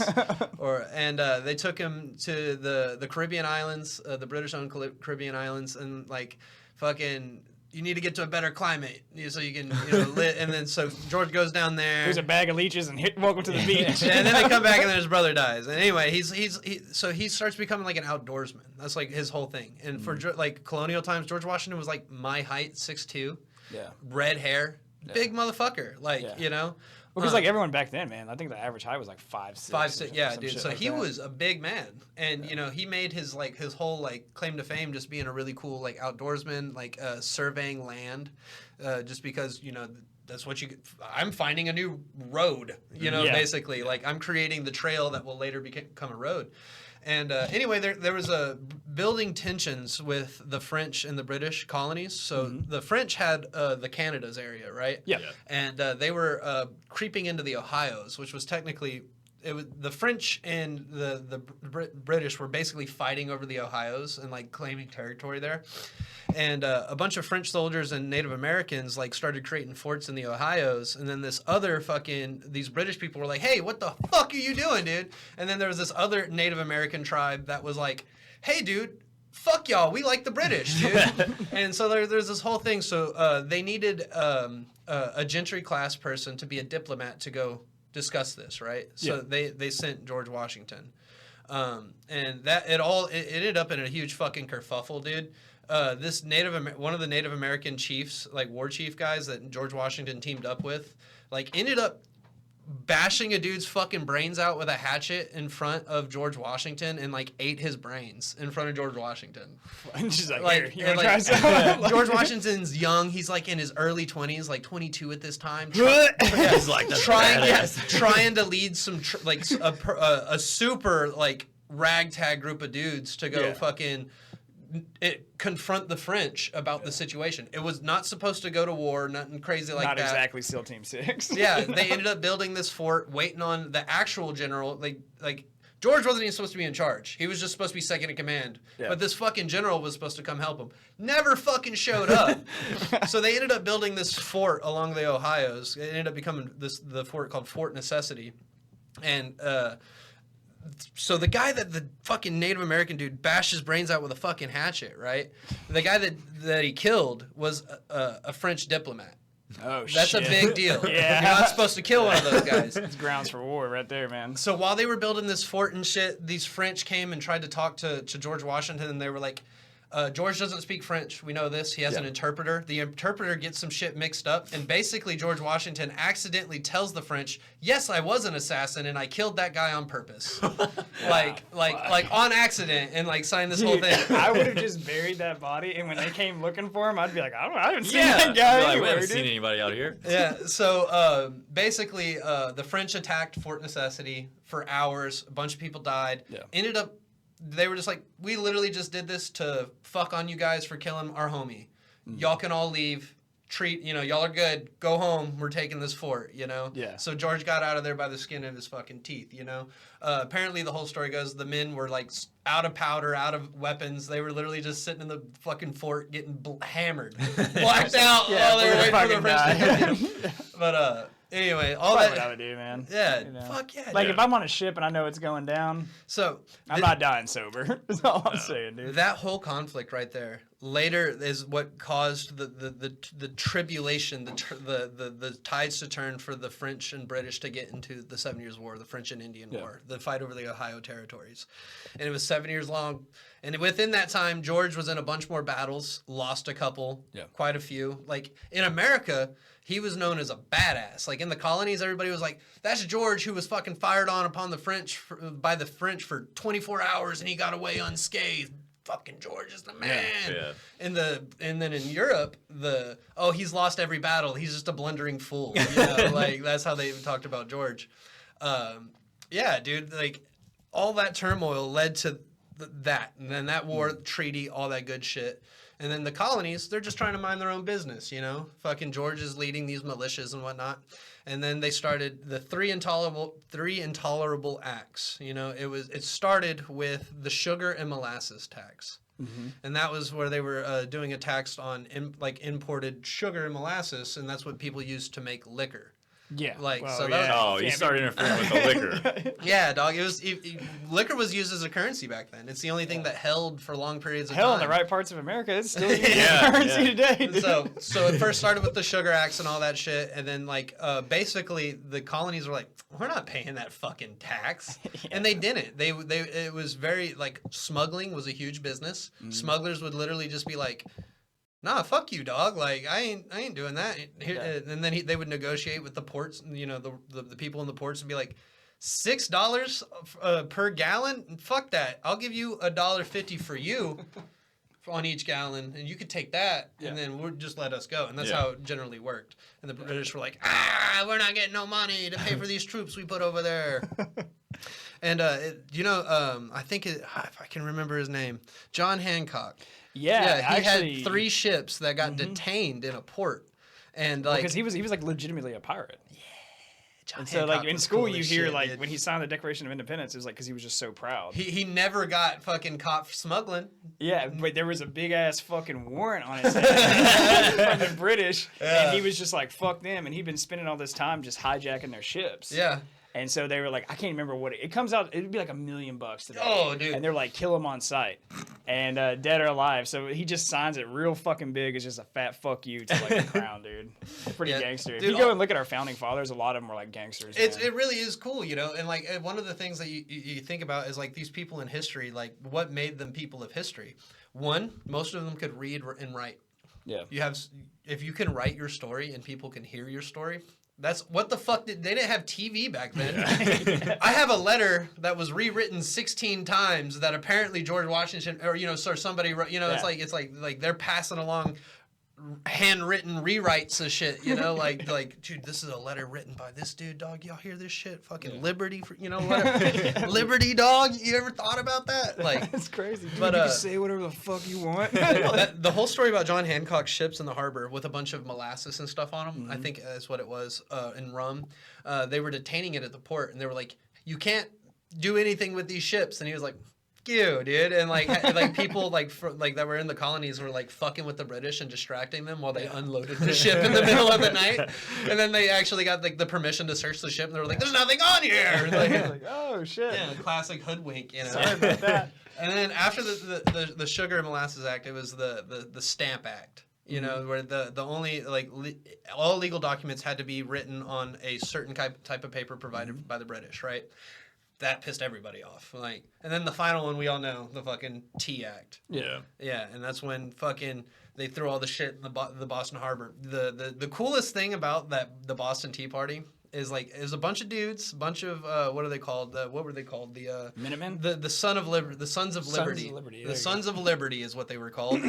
They took him to the Caribbean islands, the British-owned Caribbean islands, and like fucking. You need to get to a better climate so you can live. And then so George goes down there. Here's a bag of leeches and welcome to the beach. And then they come back and then his brother dies. And anyway, he starts becoming like an outdoorsman. That's like his whole thing. And for like colonial times, George Washington was like my height, 6'2". Yeah. Red hair, big motherfucker. Like Because like everyone back then, man, I think the average height was like 5'6". 5'6", yeah, dude. So like he that. was a big man, and he made his whole like claim to fame just being a really cool like outdoorsman, like surveying land, just because that's what I'm finding a new road, basically like I'm creating the trail that will later become a road. And anyway, there was building tensions with the French and the British colonies. So the French had the Canadas area, right? Yeah. And they were creeping into the Ohios, which was technically the French and the British were basically fighting over the Ohios and like claiming territory there. And a bunch of French soldiers and Native Americans like started creating forts in the Ohios. And then these British people were like, hey, what the fuck are you doing, dude? And then there was this other Native American tribe that was like, hey, dude, fuck y'all. We like the British, dude. And so there's this whole thing. So they needed a gentry class person to be a diplomat to go discuss this, right? So they sent George Washington. And that it ended up in a huge fucking kerfuffle, dude. This one of the Native American chiefs, like war chief guys that George Washington teamed up with, like ended up bashing a dude's fucking brains out with a hatchet in front of George Washington and like ate his brains in front of George Washington. And she's like, here, you want to try some? George Washington's young. He's like in his early 20s, like 22 at this time. He's like, trying to lead some a super like ragtag group of dudes to go fucking confront the French about the situation. It was not supposed to go to war, nothing crazy like that. Not exactly SEAL Team 6. Yeah, they ended up building this fort, waiting on the actual general. Like George wasn't even supposed to be in charge. He was just supposed to be second in command. Yeah. But this fucking general was supposed to come help him. Never fucking showed up. So they ended up building this fort along the Ohios. It ended up becoming the fort called Fort Necessity. And so the guy that the fucking Native American dude bashed his brains out with a fucking hatchet, right? The guy that he killed was a French diplomat. Oh, shit. That's a big deal. Yeah. You're not supposed to kill one of those guys. It's grounds for war right there, man. So while they were building this fort and shit, these French came and tried to talk to George Washington, and they were like, George doesn't speak French. We know this. He has an interpreter. The interpreter gets some shit mixed up, and basically George Washington accidentally tells the French, yes, I was an assassin, and I killed that guy on purpose. like on accident, and like signed this whole thing. I would have just buried that body, and when they came looking for him, I'd be like, I haven't seen that guy like, anywhere, we haven't dude. seen anybody out here. Yeah, so basically the French attacked Fort Necessity for hours. A bunch of people died. Yeah. Ended up, they were just like, we literally just did this to fuck on you guys for killing our homie. Y'all can all leave. Y'all are good. Go home. We're taking this fort, Yeah. So George got out of there by the skin of his fucking teeth, Apparently the whole story goes, the men were like out of powder, out of weapons. They were literally just sitting in the fucking fort getting hammered. Blacked out while they were waiting for the French to get them. But anyway, all That's that. what I would do, man. Yeah, fuck yeah. Like dude. if I'm on a ship and I know it's going down, So I'm not dying sober. That's all I'm saying, dude. That whole conflict right there later is what caused the tribulation, the tides to turn for the French and British to get into the 7 Years' War, the French and Indian War, the fight over the Ohio territories. And it was 7 years long. And within that time, George was in a bunch more battles, lost a couple, quite a few. Like in America, he was known as a badass. Like in the colonies, everybody was like, that's George who was fucking fired on upon the French by the French for 24 hours and he got away unscathed. Fucking George is the man. Yeah. And then in Europe, he's lost every battle. He's just a blundering fool. Like that's how they talked about George. Yeah, dude. Like all that turmoil led to that, and then that war, treaty, all that good shit. And then the colonies, they're just trying to mind their own business, Fucking George is leading these militias and whatnot. And then they started the three intolerable acts. It started with the sugar and molasses tax. And that was where they were doing a tax on imported sugar and molasses, and that's what people used to make liquor. Yeah. You started interfering with the liquor. Yeah, dog. Liquor was used as a currency back then. It's the only thing that held for long periods of time. Hell, in the right parts of America, it's still used as currency today. Dude. So it first started with the Sugar Acts and all that shit, and then basically the colonies were like, we're not paying that fucking tax, and they didn't. It was very smuggling was a huge business. Smugglers would literally just be like, nah, fuck you, dog. Like, I ain't doing that. And then they would negotiate with the ports, the people in the ports and be like, $6 per gallon? Fuck that. I'll give you $1.50 for you on each gallon, and you could take that, and then we'll just let us go. And that's how it generally worked. And the British were like, we're not getting no money to pay for these troops we put over there. And, I think, if I can remember his name, John Hancock. Yeah, he had 3 ships that got detained in a port, and because he was legitimately a pirate. Yeah, John and Hancock so in was school cool you as hear shit, dude. when he signed the Declaration of Independence, it was because he was just so proud. He never got fucking caught smuggling. Yeah, but there was a big ass fucking warrant on his head from the British, and he was just like, fuck them, and he'd been spending all this time just hijacking their ships. Yeah. And so they were like, I can't remember what it comes out. It'd be like $1 million today. Oh, dude. And they're like, kill him on sight, and dead or alive. So he just signs it real fucking big. It's just a fat fuck you to the crown, dude. It's pretty gangster. Dude, if you go and look at our founding fathers, a lot of them were like gangsters. It really is cool, And one of the things that you think about is these people in history, what made them people of history. One, most of them could read and write. Yeah. If you can write your story and people can hear your story. That's what the fuck they didn't have TV back then. I have a letter that was rewritten 16 times that apparently George Washington somebody wrote, it's like they're passing along handwritten rewrites of shit, dude, this is a letter written by this dude, dog. Y'all hear this shit? Fucking Liberty, Liberty, dog. You ever thought about that? That's crazy. Dude, but you can say whatever the fuck you want. The whole story about John Hancock's ships in the harbor with a bunch of molasses and stuff on them, I think that's what it was, and rum. They were detaining it at the port, and they were like, you can't do anything with these ships. And he was like, you, dude, and people that were in the colonies were fucking with the British and distracting them while they unloaded the ship in the middle of the night, and then they actually got the permission to search the ship, and they were like, "There's nothing on here." Oh shit! Yeah, classic hoodwink, Sorry about that. And then after the Sugar and Molasses Act, it was the Stamp Act. Where the only all legal documents had to be written on a certain type of paper provided by the British, right? That pissed everybody off. And then the final one we all know, the fucking Tea Act. Yeah. Yeah, and that's when fucking they threw all the shit in the Boston Harbor. The coolest thing about the Boston Tea Party is it was a bunch of dudes, what are they called? What were they called? The Minutemen? The Sons of Liberty. The Sons of Liberty is what they were called.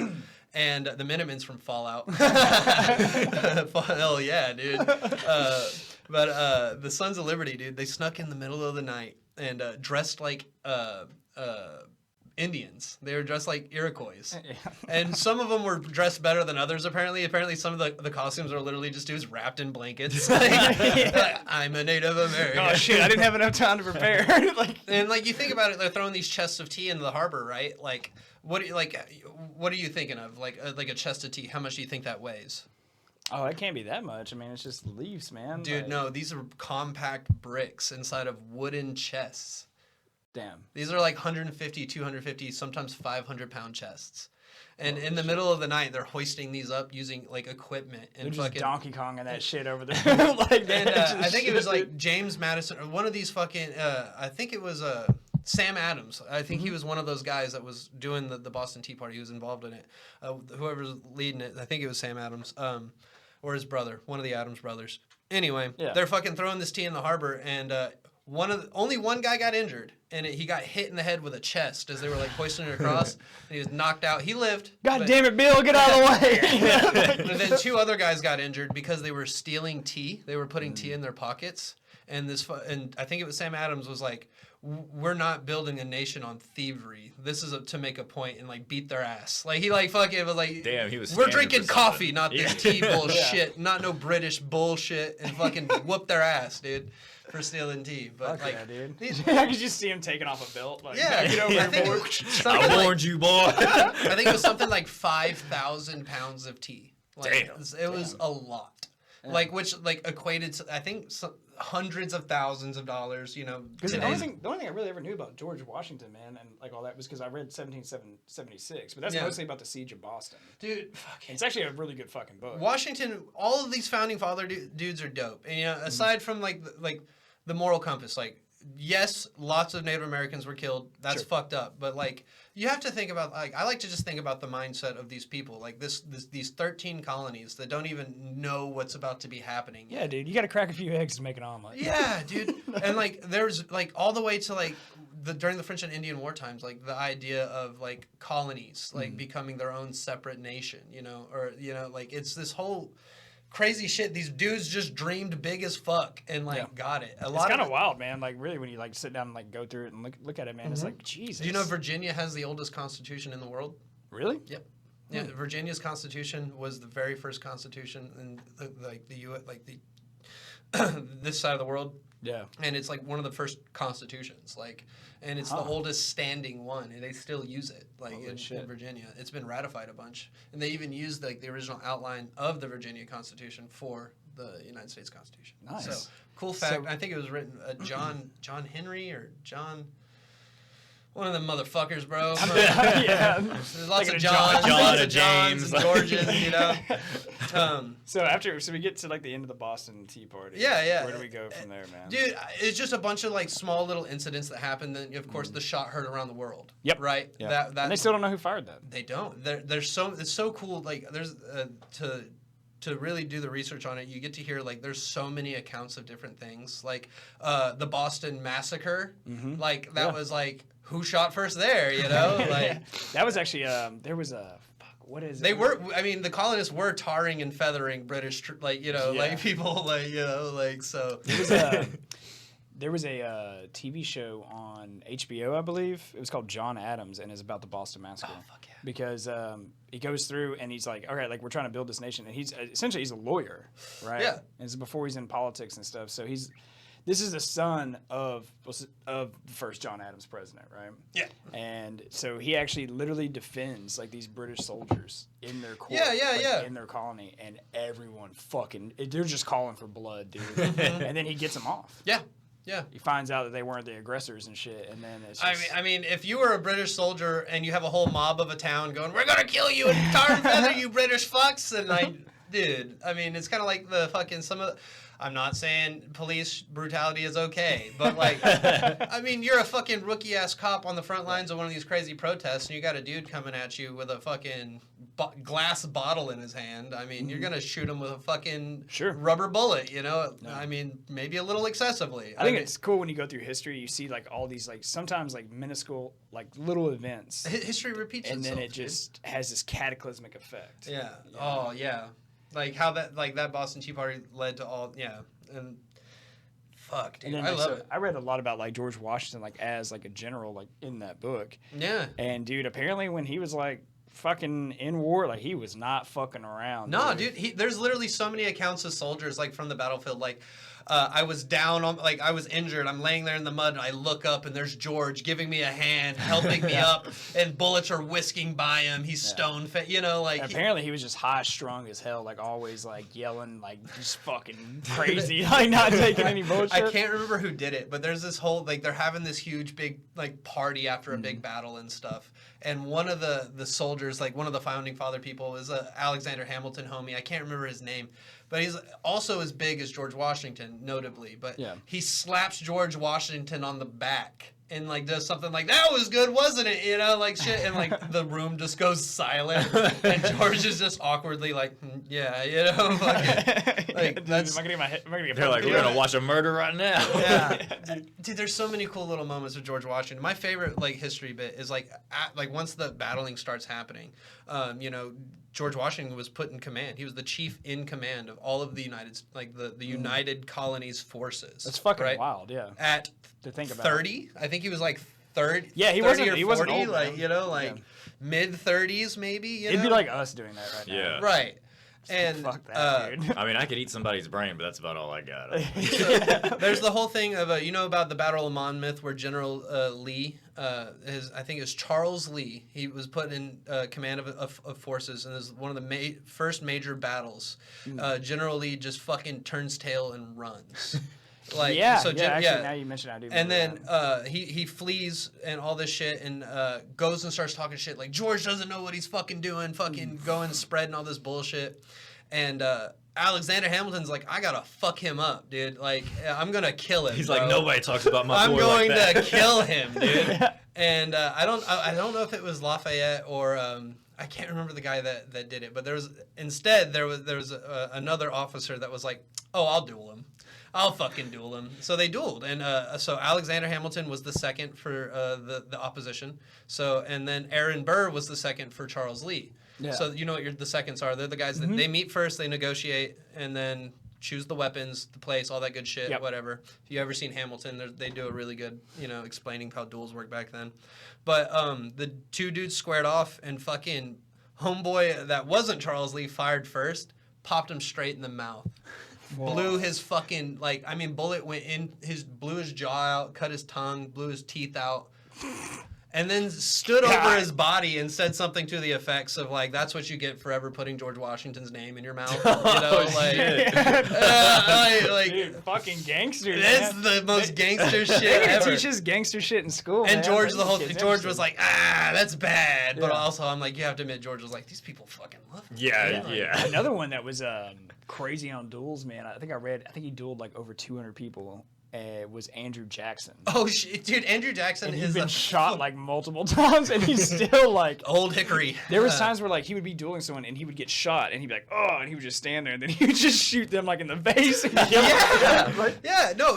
And the Minutemen's from Fallout. Hell yeah, dude. But the Sons of Liberty, dude, they snuck in the middle of the night and dressed like Indians. They were dressed like Iroquois. And some of them were dressed better than others, apparently. Apparently, some of the costumes are literally just dudes wrapped in blankets. I'm a Native American. Oh, shit, I didn't have enough time to prepare. And, you think about it, they're throwing these chests of tea into the harbor, right? What are you thinking of? Like a chest of tea, how much do you think that weighs? Oh, it can't be that much. I mean, it's just leaves, man. Dude, no, these are compact bricks inside of wooden chests. Damn. These are 150, 250, sometimes 500-pound chests. And in the middle of the night, they're hoisting these up using equipment and they're just Donkey Kong and that shit over there. And I think it was James Madison or one of these fucking. I think it was Sam Adams. I think he was one of those guys that was doing the Boston Tea Party. He was involved in it. Whoever's leading it, I think it was Sam Adams. Or his brother, one of the Adams brothers. Anyway, they're fucking throwing this tea in the harbor, and only one guy got injured, and he got hit in the head with a chest as they were hoisting it across, and he was knocked out. He lived. God damn it, Bill, get out of the way! And then 2 other guys got injured because they were stealing tea. They were putting tea in their pockets, and I think it was Sam Adams was like, we're not building a nation on thievery. This is to make a point and like beat their ass. Like he like fucking was like, damn, he was. We're drinking coffee, not Yeah. this tea bullshit, not no British bullshit, and fucking whoop their ass, dude, for stealing tea. But Fuck like, yeah, dude. I could just see him taking off a belt. Like, yeah, get over I here, think boy. something I like- warned you, boy. I think it was something like 5,000 pounds of tea. Like, Damn. it was a lot. Yeah. Like which like equated to I think hundreds of thousands of dollars. You know, Because the today's- only thing I really ever knew about George Washington, man, and like all that was because I read 1776, but that's Yeah. mostly about the siege of Boston. dude, fucking. It's actually a really good fucking book. Washington, all of these founding father dudes are dope. And you know, aside from like the moral compass, like yes, lots of Native Americans were killed. That's Sure. fucked up. But like you have to think about like I like to just think about the mindset of these people. Like these 13 colonies that don't even know what's about to be happening. Yeah, dude, you got to crack a few eggs to make an omelet. Yeah, dude. And like there's like all the way to like during the French and Indian War times, like the idea of like colonies like becoming their own separate nation, you know, or you know, like it's this whole crazy shit. These dudes just dreamed big as fuck and like got it. It's kind of wild, man. Like really, when you like sit down and like go through it and look at it, man, it's like Jesus. Do you know Virginia has the oldest constitution in the world? Really? Yep. Yeah, Virginia's constitution was the very first constitution in the U.S. like the this side of the world. Yeah. And it's like one of the first constitutions, like, and it's the oldest standing one, and they still use it, like in Virginia. It's been ratified a bunch, and they even used like the original outline of the Virginia Constitution for the United States Constitution. Nice. So cool fact. I think it was written John Henry or John. One of them motherfuckers, bro. Yeah. There's lots Like of a Johns, John lots and of Johns James. and Georges, you know. So we get to like the end of the Boston Tea Party. Yeah. Where do we go from there, man? Dude, it's just a bunch of like small little incidents that happened. Then of course the shot heard around the world. Yep. Right. Yeah. And they still don't know who fired that. They don't. It's so cool. Like there's to really do the research on it, you get to hear like there's so many accounts of different things. Like the Boston Massacre. Like that was like who shot first there, you know? Like that was actually there was a what is they it? were. I mean, the colonists were tarring and feathering British, like you know, like people, like you know, like so. There was a TV show on HBO, I believe. It was called John Adams, and it's about the Boston Massacre. Oh, fuck yeah. Because he goes through and he's like, all right, like we're trying to build this nation, and he's a lawyer, right? Yeah. And it's before he's in politics and stuff. So this is the son of the first John Adams president, right? Yeah. And so he actually literally defends like these British soldiers in their court, in their colony, and everyone they're just calling for blood, dude. And then he gets them off. Yeah. Yeah. He finds out that they weren't the aggressors and shit, and then it's just... I mean, if you were a British soldier and you have a whole mob of a town going, "We're gonna kill you and tar and feather you, British fucks," and like, dude, I mean, it's kind of like the fucking I'm not saying police brutality is okay, but like, I mean, you're a fucking rookie ass cop on the front lines of one of these crazy protests, and you got a dude coming at you with a fucking glass bottle in his hand. I mean, you're gonna shoot him with a fucking rubber bullet, you know? No. I mean, maybe a little excessively. I think it's cool when you go through history, you see like all these like sometimes like minuscule like little events. History repeats itself. And then it just has this cataclysmic effect. Yeah. Oh, yeah. Like how that Boston Tea Party led to all, and fuck, dude, I love it. I read a lot about like George Washington, like as like a general, like in that book. Yeah. And dude, apparently when he was like fucking in war, like he was not fucking around. No, dude, there's literally so many accounts of soldiers like from the battlefield, like. I was down on, like, I was injured. I'm laying there in the mud, and I look up, and there's George giving me a hand, helping me up, and bullets are whisking by him. He's stone fat, you know, like. Apparently, he was just high strung as hell, like always, like yelling, like just fucking crazy, like not taking any bullshit. I can't remember who did it, but there's this whole like they're having this huge big like party after a big battle and stuff. And one of the soldiers, like one of the founding father people, is Alexander Hamilton homie. I can't remember his name. But he's also as big as George Washington, notably. But he slaps George Washington on the back and like does something like, "That was good, wasn't it?" You know, like shit. And like the room just goes silent, and George is just awkwardly like, "Yeah, you know." Like that's. Am I gonna get They're like, "We're gonna watch a murder right now." Yeah, dude. There's so many cool little moments with George Washington. My favorite like history bit is like once the battling starts happening, George Washington was put in command. He was the chief in command of all of the United Colonies forces. That's fucking wild, yeah. At to think about 30, I think he was like 30. Yeah, he 30 wasn't 40, old, like mid 30s maybe. It'd be like us doing that right now. Yeah. Right. And fuck that, dude. I mean, I could eat somebody's brain, but that's about all I got. There's the whole thing of about the Battle of Monmouth, where General Lee, I think it was Charles Lee, he was put in command of forces, and it was one of the first major battles. General Lee just fucking turns tail and runs. Actually, now you mention I do. And then he flees and all this shit, and goes and starts talking shit like George doesn't know what he's fucking doing, fucking going spreading all this bullshit. And Alexander Hamilton's like, I gotta fuck him up, dude. Like, I'm gonna kill him. He's bro. like, nobody talks about my boy I'm going like that. to kill him, dude. And I don't know if it was Lafayette or I can't remember the guy that did it, but there was another officer that was like, oh, I'll duel him. I'll fucking duel him. So they dueled, and so Alexander Hamilton was the second for the opposition. So, and then Aaron Burr was the second for Charles Lee. Yeah. So you know what the seconds are. They're the guys that they meet first, they negotiate, and then choose the weapons, the place, all that good shit, whatever. If you ever seen Hamilton, they do a really good, explaining how duels work back then. But the two dudes squared off, and fucking homeboy that wasn't Charles Lee fired first, popped him straight in the mouth. Whoa. Blew his fucking, bullet went in, blew his jaw out, cut his tongue, blew his teeth out, and then stood over his body and said something to the effects of, that's what you get for ever putting George Washington's name in your mouth. Dude, fucking gangster. That's the most gangster shit ever. He teaches gangster shit in school, and George, George was like, that's bad. But also, I'm like, you have to admit, George was like, these people fucking love me. Yeah. Another one that was crazy on duels, man. I think he dueled over 200 people. Was Andrew Jackson. Oh shit, dude! Andrew Jackson has been shot multiple times, and he's still old hickory. There was times where he would be dueling someone, and he would get shot, and he'd be like, "Oh," and he would just stand there, and then he would just shoot them in the face. And kill them.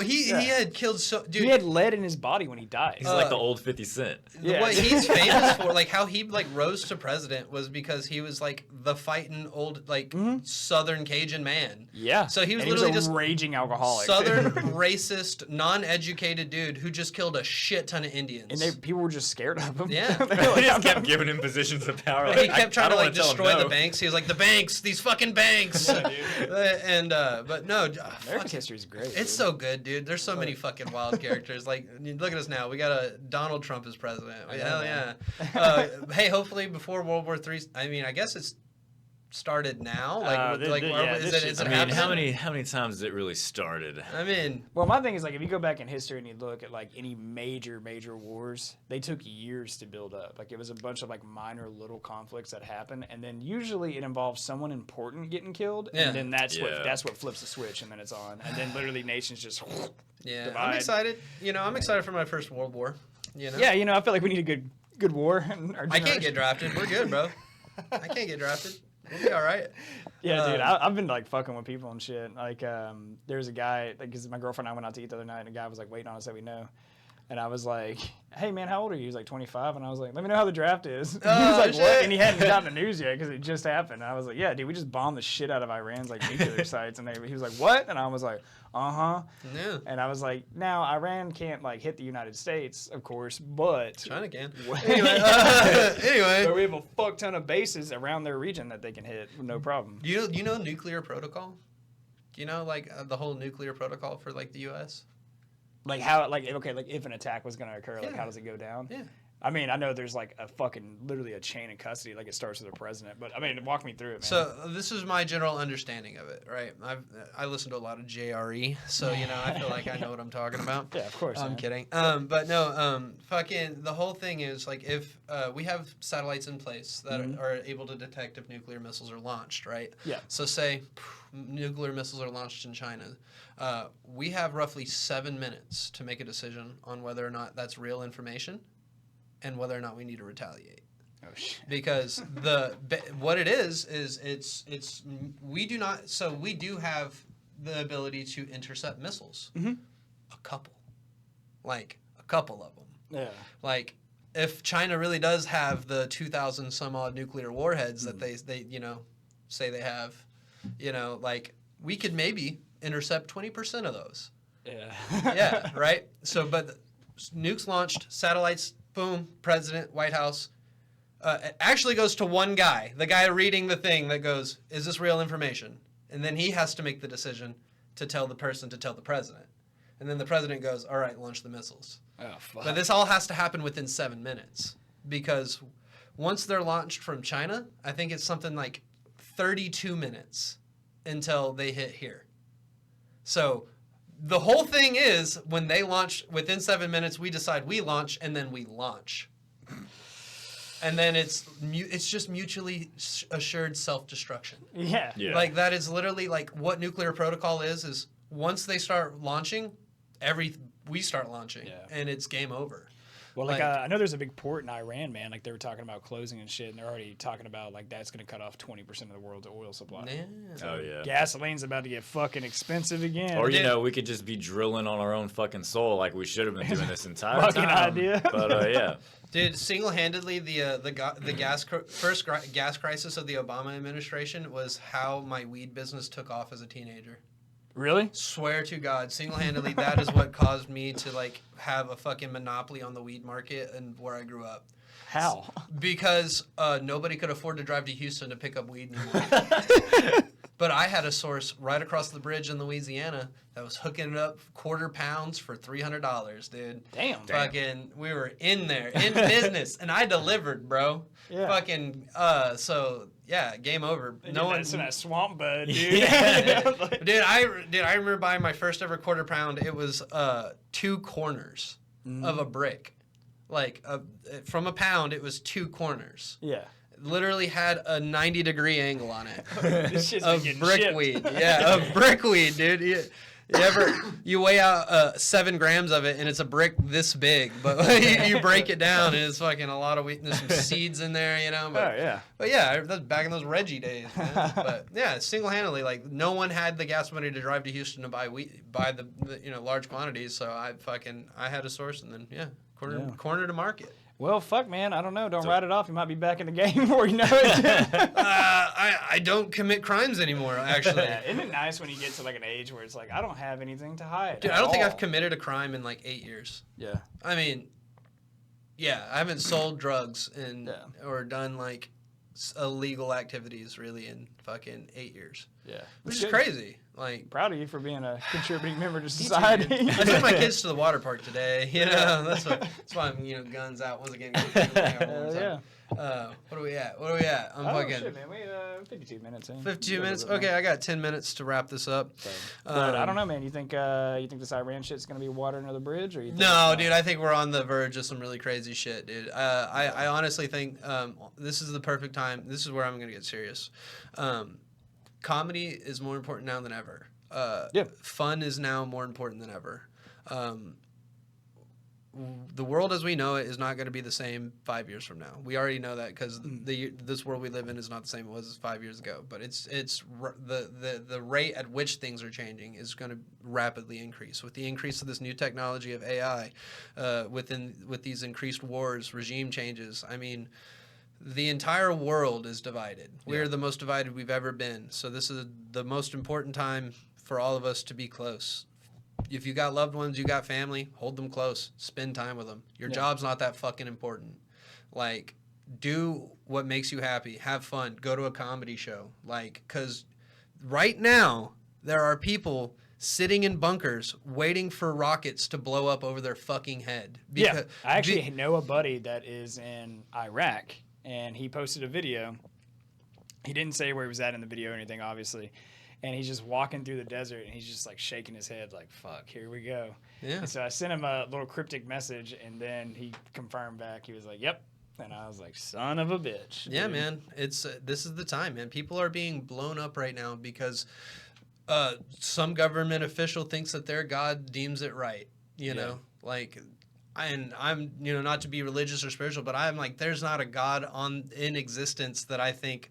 He had killed dude. He had lead in his body when he died. He's like the old 50 Cent. What he's famous for, how he rose to president, was because he was the fighting old Southern Cajun man. Yeah. So he was literally just raging alcoholic. Southern racist, non-educated dude who just killed a shit ton of Indians. And people were just scared of him. Yeah. They just kept giving him positions of power. He kept trying to destroy the banks. He was like, the banks, these fucking banks. But no, American history is great. It's so good, dude. There's so many fucking wild characters. Look at us now. We got a Donald Trump as president. Hell yeah. Hey, hopefully before World War III. I mean, I guess it's started now. Is it how many times has it really started? I mean, well, my thing is if you go back in history and you look at any major wars, they took years to build up. It was a bunch of minor little conflicts that happen, and then usually it involves someone important getting killed, and then that's what flips the switch, and then it's on, and then literally nations just divide. I'm excited. I'm excited for my first World War. Yeah, I feel like we need a good war. I can't get drafted. We're good, bro. I can't get drafted. We'll be all right. Yeah, dude, I've been fucking with people and shit. There was a guy, because my girlfriend and I went out to eat the other night, and a guy was waiting on us that we know. And I was like, hey, man, how old are you? He was 25. And I was like, let me know how the draft is. He was like, what? And he hadn't gotten the news yet because it just happened. And I was like, yeah, dude, we just bombed the shit out of Iran's nuclear sites. And he was like, what? And I was like, uh-huh. Yeah. And I was like, now, Iran can't hit the United States, of course, but China can. Anyway. But we have a fuck ton of bases around their region that they can hit with no problem. You know nuclear protocol? Do you know the whole nuclear protocol for the U.S.? If an attack was going to occur, how does it go down? Yeah. I mean, I know there's literally a chain of custody, it starts with the president, but I mean, walk me through it, man. So this is my general understanding of it, right? I listen to a lot of JRE, so I feel like I know what I'm talking about. Yeah, of course. I'm kidding. But no, fucking the whole thing is if we have satellites in place that are able to detect if nuclear missiles are launched, right? Yeah. So say nuclear missiles are launched in China. We have roughly 7 minutes to make a decision on whether or not that's real information and whether or not we need to retaliate. Oh shit! Because what it is we do have the ability to intercept missiles. Mm-hmm. A couple of them. Yeah. if China really does have the 2,000 some odd nuclear warheads that they say they have, like we could maybe intercept 20% of those. Yeah. Yeah, right? So, but nukes launched, satellites, boom, president, White House. It actually goes to one guy, the guy reading the thing that goes, is this real information? And then he has to make the decision to tell the person to tell the president. And then the president goes, all right, launch the missiles. Oh, fuck. But this all has to happen within 7 minutes because once they're launched from China, I think it's something like 32 minutes until they hit here. So the whole thing is when they launch within 7 minutes, we decide we launch and then we launch. And then it's just mutually assured self-destruction. Yeah. Like that is literally like what nuclear protocol is once they start launching, we start launching and it's game over. Well, like I know there's a big port in Iran, man. Like they were talking about closing and shit, and they're already talking about like that's going to cut off 20% of the world's oil supply. Yeah. Oh yeah. Gasoline's about to get fucking expensive again. Or we could just be drilling on our own fucking soil like we should have been doing this entire fucking time. idea. But yeah. Dude, single-handedly, the first gas crisis of the Obama administration was how my weed business took off as a teenager. Really? Swear to God, single-handedly, that is what caused me to like have a fucking monopoly on the weed market and where I grew up. How? Because nobody could afford to drive to Houston to pick up weed anymore. But I had a source right across the bridge in Louisiana that was hooking it up quarter pounds for $300, dude. Damn. Fucking, we were in there, in business, and I delivered, bro. Yeah. Fucking, so, yeah, game over. No one's in that swamp bud, dude. Yeah. Dude, I remember buying my first ever quarter pound. It was 2 corners of a brick. Like, from a pound, it was 2 corners. Yeah. Literally had a 90-degree angle on it. This shit's Of getting brickweed. shipped. Yeah, of brickweed, dude. You weigh out 7 grams of it, and it's a brick this big, but you break it down, and it's fucking a lot of wheat. There's some seeds in there, But, Oh, yeah. But yeah, that's back in those Reggie days, man. But yeah, single-handedly, like no one had the gas money to drive to Houston to buy the large quantities. So I had a source, and then corner to market. Well, fuck, man. I don't know. Don't write it off. You might be back in the game before you know it. I don't commit crimes anymore, actually. Yeah, isn't it nice when you get to like an age where it's like, I don't have anything to hide? Dude, I don't think I've committed a crime in like 8 years. Yeah. I mean, yeah, I haven't sold drugs or done like illegal activities really in fucking 8 years. Yeah. Which is crazy. Like, proud of you for being a contributing member to society. I took my kids to the water park today. That's why I'm guns out once again. Yeah. What are we at? I'm fucking. Shit, man. We 52 minutes in. 52 minutes. Okay, I got 10 minutes to wrap this up. But I don't know, man. You think this Iran shit's gonna be water under the bridge, or you think no, dude? I think we're on the verge of some really crazy shit, dude. I honestly think this is the perfect time. This is where I'm gonna get serious. Comedy is more important now than ever. Fun is now more important than ever. The world as we know it is not going to be the same 5 years from now. We already know that because this world we live in is not the same it was 5 years ago. But it's the rate at which things are changing is going to rapidly increase with the increase of this new technology of AI, with these increased wars, regime changes. I mean, the entire world is divided. We are the most divided we've ever been. So this is the most important time for all of us to be close. If you got loved ones, you got family, hold them close. Spend time with them. Your job's not that fucking important. Like, do what makes you happy. Have fun. Go to a comedy show. Like, because right now, there are people sitting in bunkers waiting for rockets to blow up over their fucking head. I actually know a buddy that is in Iraq, and he posted a video. He didn't say where he was at in the video or anything, obviously. And he's just walking through the desert, and he's just, like, shaking his head like, fuck, here we go. Yeah. And so I sent him a little cryptic message, and then he confirmed back. He was like, yep. And I was like, son of a bitch. Yeah, dude. Man. It's this is the time, man. People are being blown up right now because some government official thinks that their God deems it right, you know? Like, and I'm, not to be religious or spiritual, but I'm like, there's not a God in existence that I think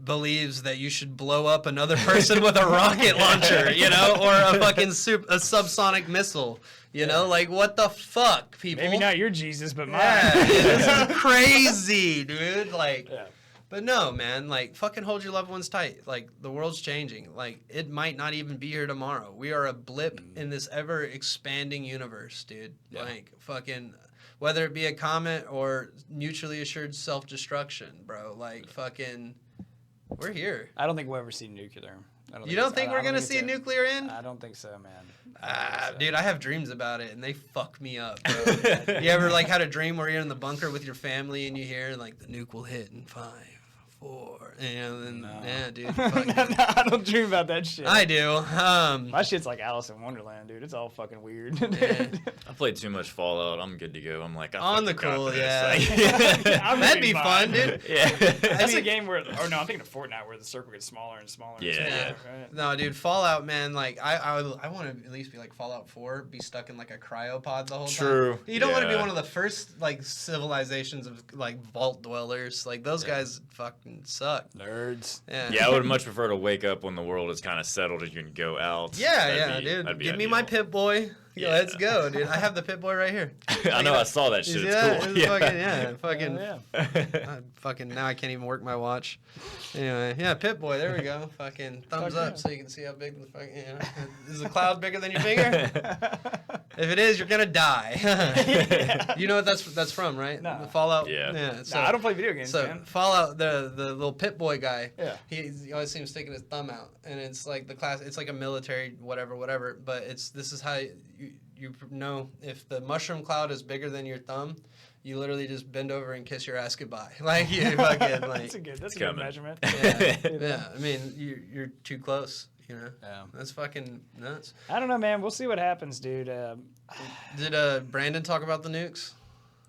believes that you should blow up another person with a rocket launcher, you know, or a fucking a subsonic missile. You know, like, what the fuck, people? Maybe not your Jesus, but mine. Yeah, this is crazy, dude. Like, Yeah. but no, man, like, fucking hold your loved ones tight. Like, the world's changing. Like, it might not even be here tomorrow. We are a blip in this ever-expanding universe, dude. Yeah. Like, fucking, whether it be a comet or mutually assured self-destruction, bro. Like, fucking, we're here. I don't think we'll ever see nuclear. You don't think we're going to see a nuclear end? I don't think so, man. Dude, I have dreams about it, and they fuck me up, bro. You ever, like, had a dream where you're in the bunker with your family, and you hear, like, the nuke will hit in 5, 4, and then, yeah, dude. I don't dream about that shit. I do. My shit's like Alice in Wonderland, dude. It's all fucking weird. Yeah. I played too much Fallout. I'm good to go. I'm like, On the cool, yeah. I'm That'd really be fun, dude. Yeah. That's a game where, or no, I'm thinking of Fortnite where the circle gets smaller and smaller. Yeah, and smaller, yeah. right? No, dude, Fallout, man, like, I want to at least be like Fallout 4, be stuck in, like, a cryopod the whole time. True. You don't want to be Yeah. one of the first, like, civilizations of, like, vault dwellers. Like, those guys fucking suck. Nerds. Yeah. Yeah, I would much prefer to wake up when the world is kind of settled and you can go out. Yeah, That'd dude. be Give me my ideal. Pip-Boy. Yeah, let's go, dude. I have the Pip-Boy right here. I know, I saw that You shit. see It's that? cool. It's fucking, yeah, fucking, Yeah. fucking, now I can't even work my watch. Anyway, yeah, Pip-Boy, there we go. Fucking thumbs Fuck up yeah. so you can see how big the fucking, you know. Is the cloud bigger than your finger? If it is, you're gonna die. You know what that's from, right? No. The Fallout. Yeah. Yeah. So, I don't play video games, so man. Fallout, the little Pip-Boy guy. Yeah. He always seems sticking his thumb out, and it's like the class. It's like a military whatever. But this is how you know if the mushroom cloud is bigger than your thumb. You literally just bend over and kiss your ass goodbye. Like you fucking like. That's a good coming. measurement. Yeah. I mean, you're too close. You know. Yeah. That's fucking nuts. I don't know, man. We'll see what happens, dude. Did Brandon talk about the nukes?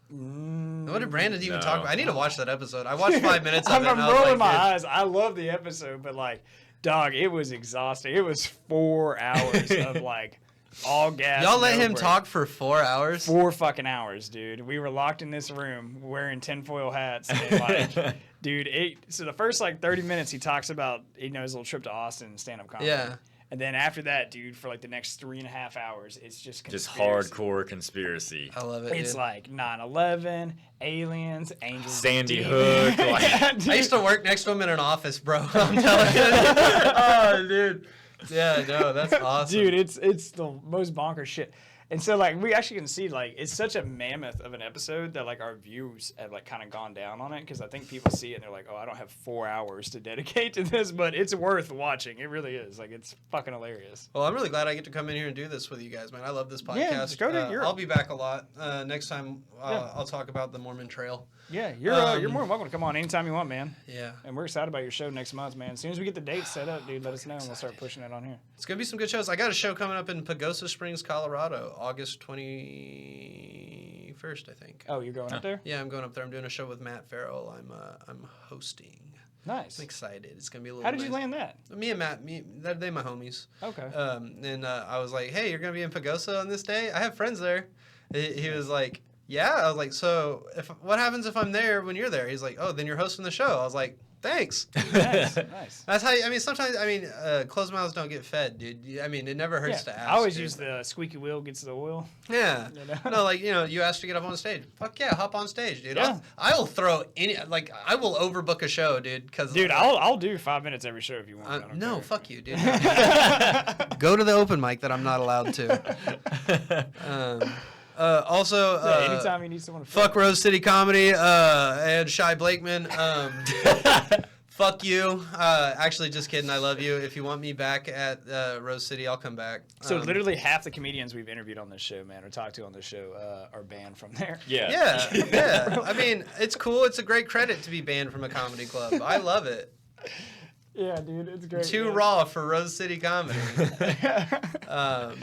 What did Brandon even No. talk about? I need to watch that episode. I watched 5 minutes of I'm it. And I was rolling like, my dude, eyes. I love the episode, but like, dog, it was exhausting. It was 4 hours of like all gas. y'all let no him break. talk for 4 hours? 4 fucking hours, dude. We were locked in this room wearing tinfoil hats and like, dude, so the first like 30 minutes he talks about, you know, his little trip to Austin and stand-up comedy. Yeah. And then after that, dude, for like the next 3.5 hours, it's just Just conspiracy. hardcore conspiracy. I love it. It's dude. like 9/11, aliens, angels, Sandy demons. Hook, like- Yeah, dude. I used to work next to him in an office, bro. I'm telling you. Oh, dude. Yeah, no, that's awesome. Dude, it's the most bonkers shit. And so like we actually can see like it's such a mammoth of an episode that like our views have like kind of gone down on it because I think people see it and they're like, oh, I don't have 4 hours to dedicate to this, but it's worth watching. It really is. Like it's fucking hilarious. Well, I'm really glad I get to come in here and do this with you guys, man. I love this podcast. Yeah, Dakota, you're- I'll be back a lot. Next time, Yeah. I'll talk about the Mormon Trail. Yeah, you're more than welcome to come on anytime you want, man. Yeah. And we're excited about your show next month, man. As soon as we get the dates set up, dude, let us know and we'll start pushing it on here. It's going to be some good shows. I got a show coming up in Pagosa Springs, Colorado, August 21st, I think. Oh, you're going up there? Yeah, I'm going up there. I'm doing a show with Matt Farrell. I'm hosting. Nice. I'm excited. It's going to be a little How did you nice. land that? Me and Matt, they're my homies. Okay. And I was like, hey, you're going to be in Pagosa on this day? I have friends there. He was like, yeah. I was like, so what happens if I'm there when you're there? He's like, oh, then you're hosting the show. I was like, thanks. Nice. Nice. That's how sometimes, closed mouths don't get fed, dude. I mean, it never hurts to ask. I always dude. use the squeaky wheel gets the oil. Yeah. You know? No, like, you asked to get up on stage. Fuck yeah, hop on stage, dude. Yeah. I will throw I will overbook a show, dude. Dude, I'll do 5 minutes every show if you want. I don't no, care. fuck you, dude. Go to the open mic that I'm not allowed to. Also, Yeah, anytime you need someone to fuck Rose City Comedy and Shy Blakeman. Fuck you. Actually, just kidding. I love you. If you want me back at Rose City, I'll come back. So literally half the comedians we've interviewed on this show, man, or talked to on this show, are banned from there. Yeah. Yeah. I mean, it's cool. It's a great credit to be banned from a comedy club. I love it. Yeah, dude, it's great. Too man. raw for Rose City Comedy. Man. I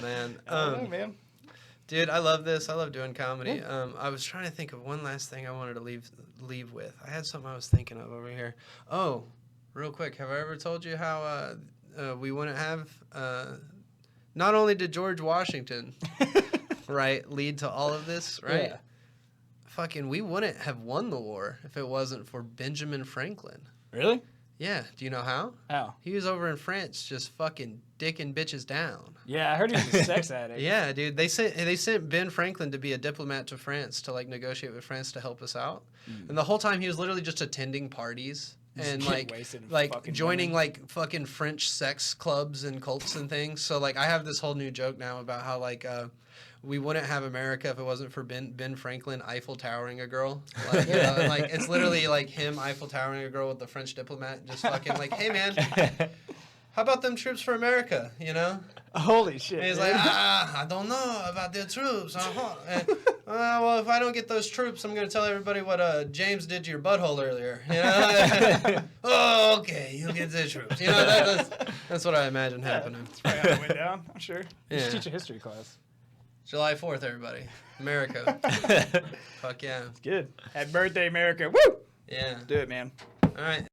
don't know, man. Dude, I love this. I love doing comedy. I was trying to think of one last thing I wanted to leave with. I had something I was thinking of over here. Oh, real quick. Have I ever told you how we wouldn't have... not only did George Washington, right, lead to all of this, right? Yeah. Fucking, we wouldn't have won the war if it wasn't for Benjamin Franklin. Really? Yeah. Do you know how? How? He was over in France just fucking dicking bitches down. Yeah, I heard he was a sex addict. Yeah, dude. They sent Ben Franklin to be a diplomat to France to like negotiate with France to help us out. And the whole time he was literally just attending parties and like joining women. like fucking French sex clubs and cults and things. So like I have this whole new joke now about how like we wouldn't have America if it wasn't for Ben Franklin Eiffel Towering a girl. Like, you know, and, like it's literally like him Eiffel Towering a girl with the French diplomat just fucking like, hey man, how about them troops for America? You know? Holy shit. And he's like, I don't know about the troops. And, well, if I don't get those troops, I'm going to tell everybody what James did to your butthole earlier. You know? Oh, okay, you'll get the troops. You know, that's what I imagine happening. That's probably how it went down, I'm sure. You should Yeah. teach a history class. July 4th, everybody. America. Fuck yeah. Good. Happy birthday, America. Woo! Yeah. Do it, man. All right.